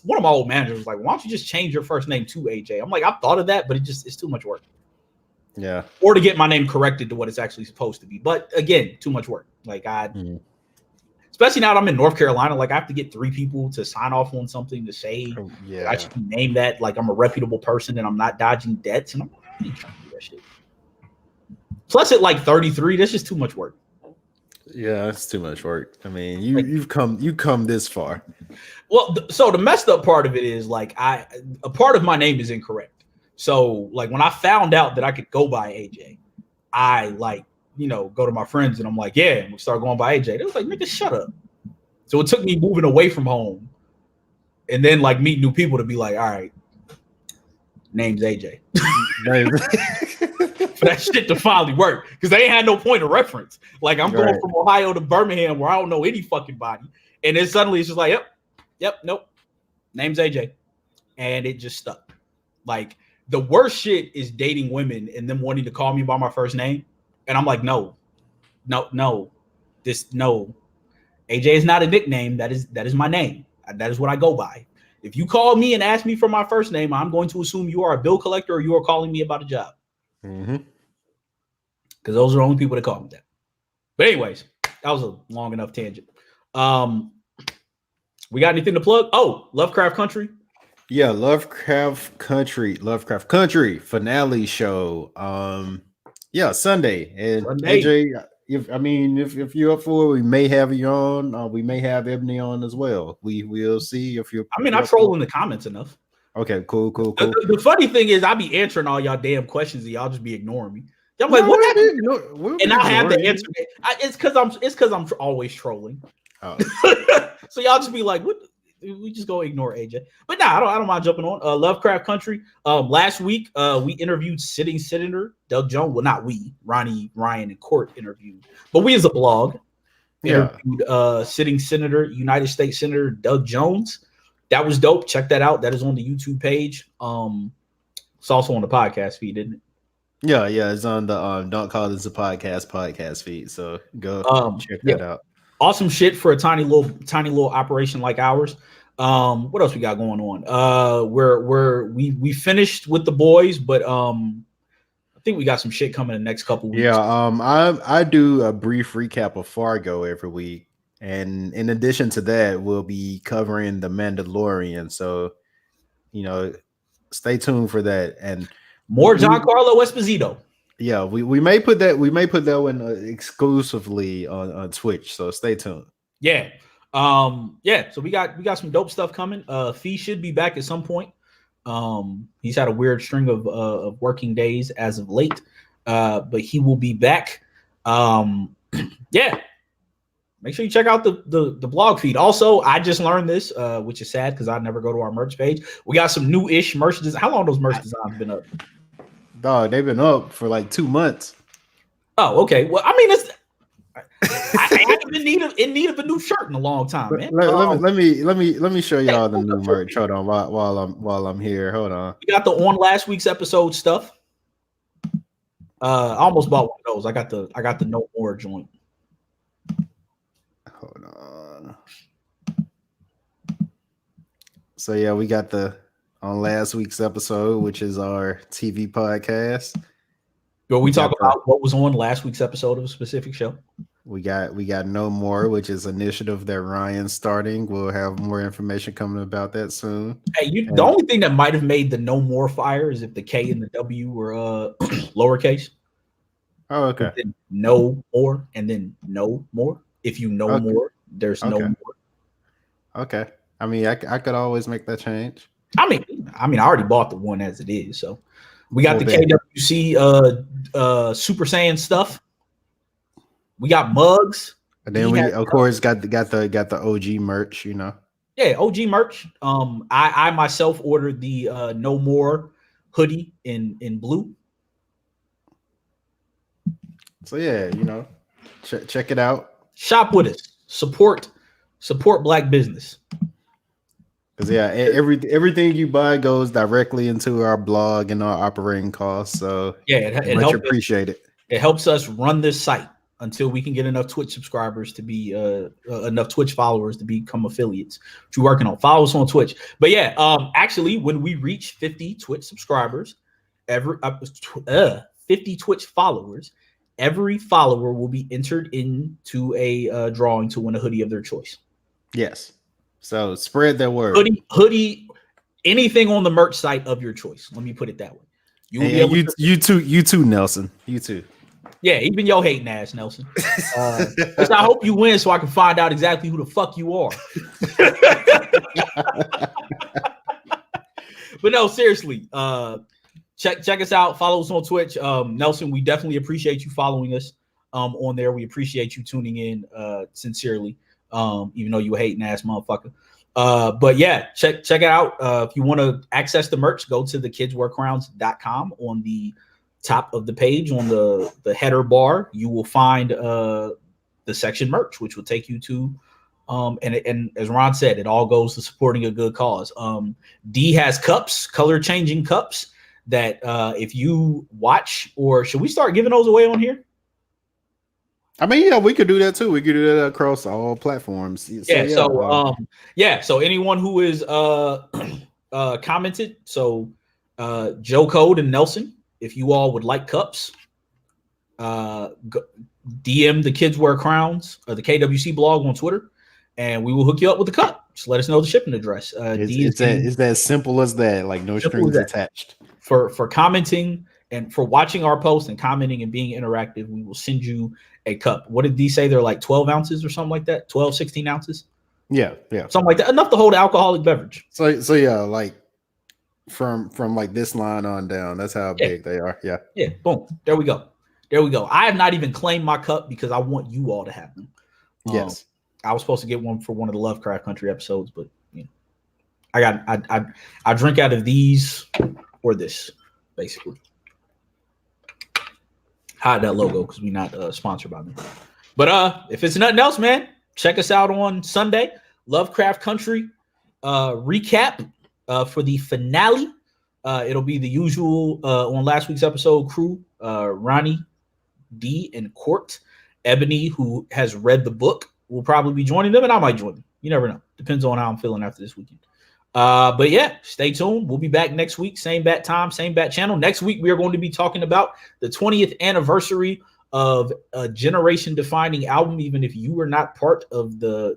one of my old managers was like, why don't you just change your first name to AJ? I'm like, I've thought of that, but it's too much work. Yeah. Or to get my name corrected to what it's actually supposed to be. But again, too much work. Like especially now that I'm in North Carolina, like I have to get 3 people to sign off on something to say I should be named that, like I'm a reputable person and I'm not dodging debts. And I'm like, I ain't trying to do that shit. Plus at like 33, that's just too much work. Yeah, it's too much work. I mean, you've come this far. Well, so the messed up part of it is like a part of my name is incorrect. So like when I found out that I could go by AJ, I like, go to my friends and I'm like, yeah, and we start going by AJ. They was like, nigga, shut up. So it took me moving away from home and then like meet new people to be like, all right, name's AJ. For that shit to finally work. Because they ain't had no point of reference. Like I'm going from Ohio to Birmingham where I don't know any fucking body. And then suddenly it's just like, yep, nope. Name's AJ. And it just stuck. Like the worst shit is dating women and them wanting to call me by my first name. And I'm like, no. AJ is not a nickname. That is my name. That is what I go by. If you call me and ask me for my first name, I'm going to assume you are a bill collector or you are calling me about a job. Because those are the only people that call me that. But anyways, that was a long enough tangent. We got anything to plug? Oh, Lovecraft Country. Yeah, Lovecraft Country finale show. Yeah, Sunday. And AJ, if you're up for it, we may have you on. We may have Ebony on as well. We will see if you're. I troll in the comments enough. Okay, cool. The funny thing is, I be answering all y'all damn questions and y'all just be ignoring me. I'm like, what happened? And I have the answer. It's because I'm always trolling. Oh. So y'all just be like, what? We just go ignore AJ. But nah, I don't mind jumping on. Lovecraft Country. Last week, we interviewed sitting senator Doug Jones. Well, not we. Ronnie, Ryan, and Court interviewed. But we as a blog interviewed sitting senator, United States Senator Doug Jones. That was dope. Check that out. That is on the YouTube page. It's also on the podcast feed, isn't it? Yeah. It's on the Don't Call This a Podcast feed. So go check that out. Awesome shit for a tiny little operation like ours. What else we got going on? We finished with the boys, but I think we got some shit coming in the next couple weeks. Yeah, I do a brief recap of Fargo every week, and in addition to that, we'll be covering The Mandalorian. So, stay tuned for that. And more Giancarlo Esposito. Yeah, we may put that one exclusively on Twitch, so stay tuned. Yeah. So we got some dope stuff coming. Fee should be back at some point. He's had a weird string of working days as of late. but he will be back. Yeah. Make sure you check out the blog feed. Also, I just learned this, which is sad because I never go to our merch page. We got some new-ish merch designs. How long those merch designs been up? Dog, they've been up for like 2 months. Oh, okay. Well, I mean, I haven't been in need of a new shirt in a long time, man. Let me show y'all the new merch. Hold on, while I'm here. Hold on. We got the on last week's episode stuff. I almost bought one of those. I got the no more joint. Hold on. So yeah, we got the on last week's episode, which is our TV podcast. Where we talk about what was on last week's episode of a specific show. We got No More, which is an initiative that Ryan's starting. We'll have more information coming about that soon. Hey, the only thing that might have made the No More fire is if the K and the W were lowercase. Oh, okay. No more and then no more. If you know more, there's no more. Okay. I mean, I could always make that change. I mean, I already bought the one as it is. So we got the KWC Super Saiyan stuff. We got mugs. And then we of course got the OG merch, you know. Yeah, OG merch. I myself ordered the No More hoodie in blue. So yeah, you know, check it out. Shop with us. Support Black business. Because yeah, everything you buy goes directly into our blog and our operating costs. So yeah, it much appreciate it. It helps us run this site until we can get enough Twitch subscribers to be enough Twitch followers to become affiliates, which we're working on. Follow us on Twitch. But yeah, actually, when we reach 50 Twitch subscribers, 50 Twitch followers, every follower will be entered into a drawing to win a hoodie of their choice. Yes. So spread that word. Hoodie, anything on the merch site of your choice. Let me put it that way. You too, Nelson. You too. Yeah, even your hating ass, Nelson. I hope you win so I can find out exactly who the fuck you are. But no, seriously, check us out. Follow us on Twitch. Nelson, we definitely appreciate you following us on there. We appreciate you tuning in sincerely, even though you a hating ass motherfucker. But yeah, check it out. If you want to access the merch, go to thekidswearcrowns.com. On the top of the page, on the header bar, you will find the section merch, which will take you to and as Ron said, it all goes to supporting a good cause. D has cups, color changing cups that if you watch, or should we start giving those away on here? I mean, yeah, we could do that too. We could do that across all platforms. So anyone who is commented, so Joe Code and Nelson, if you all would like cups, DM the Kids Wear Crowns or the KWC blog on Twitter, and we will hook you up with the cup. Just let us know the shipping address. It's that simple as that, like no strings attached. For commenting and for watching our post and commenting and being interactive, we will send you a cup. What did D say? They're like 12 ounces or something like that? 12, 16 ounces? Yeah. Something like that. Enough to hold an alcoholic beverage. So yeah, like from like this line on down, that's how big they are. Yeah. Boom. There we go. I have not even claimed my cup because I want you all to have them. Yes. I was supposed to get one for one of the Lovecraft Country episodes, but you know, I drink out of these or this, basically. Hide that logo because we're not sponsored by them. But if it's nothing else, man, check us out on Sunday. Lovecraft Country recap for the finale. It'll be the usual on last week's episode crew, Ronnie, D, and Court. Ebony, who has read the book, will probably be joining them, and I might join them. You never know. Depends on how I'm feeling after this weekend. But yeah, stay tuned. We'll be back next week. Same bat time, same bat channel. Next week, we are going to be talking about the 20th anniversary of a generation-defining album, even if you were not part of the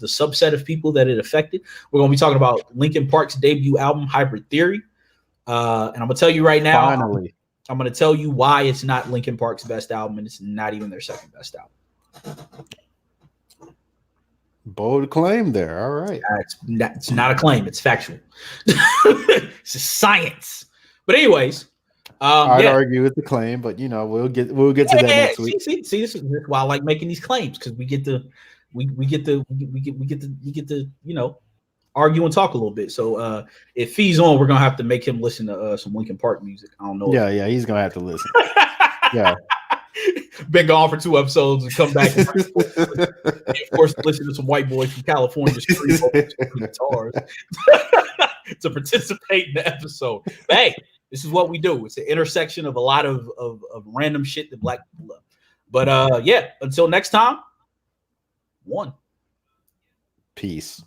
subset of people that it affected. We're going to be talking about Linkin Park's debut album, Hybrid Theory. And I'm going to tell you right now, finally, I'm going to tell you why it's not Linkin Park's best album, and it's not even their second best album. Bold claim there. All right. It's not a claim. It's factual. It's just science. But anyways, I'd Yeah. argue with the claim, but we'll get to that next week. See, this is why I like making these claims, because we get to argue and talk a little bit. So if Fee's on, we're gonna have to make him listen to some Linkin Park music. I don't know. Yeah, he's gonna have to listen. Yeah. Been gone for 2 episodes and come back and of course listen to some white boys from California scream over guitars to participate in the episode. But hey, this is what we do. It's an intersection of a lot of random shit that black people love. But yeah, until next time, 1. Peace.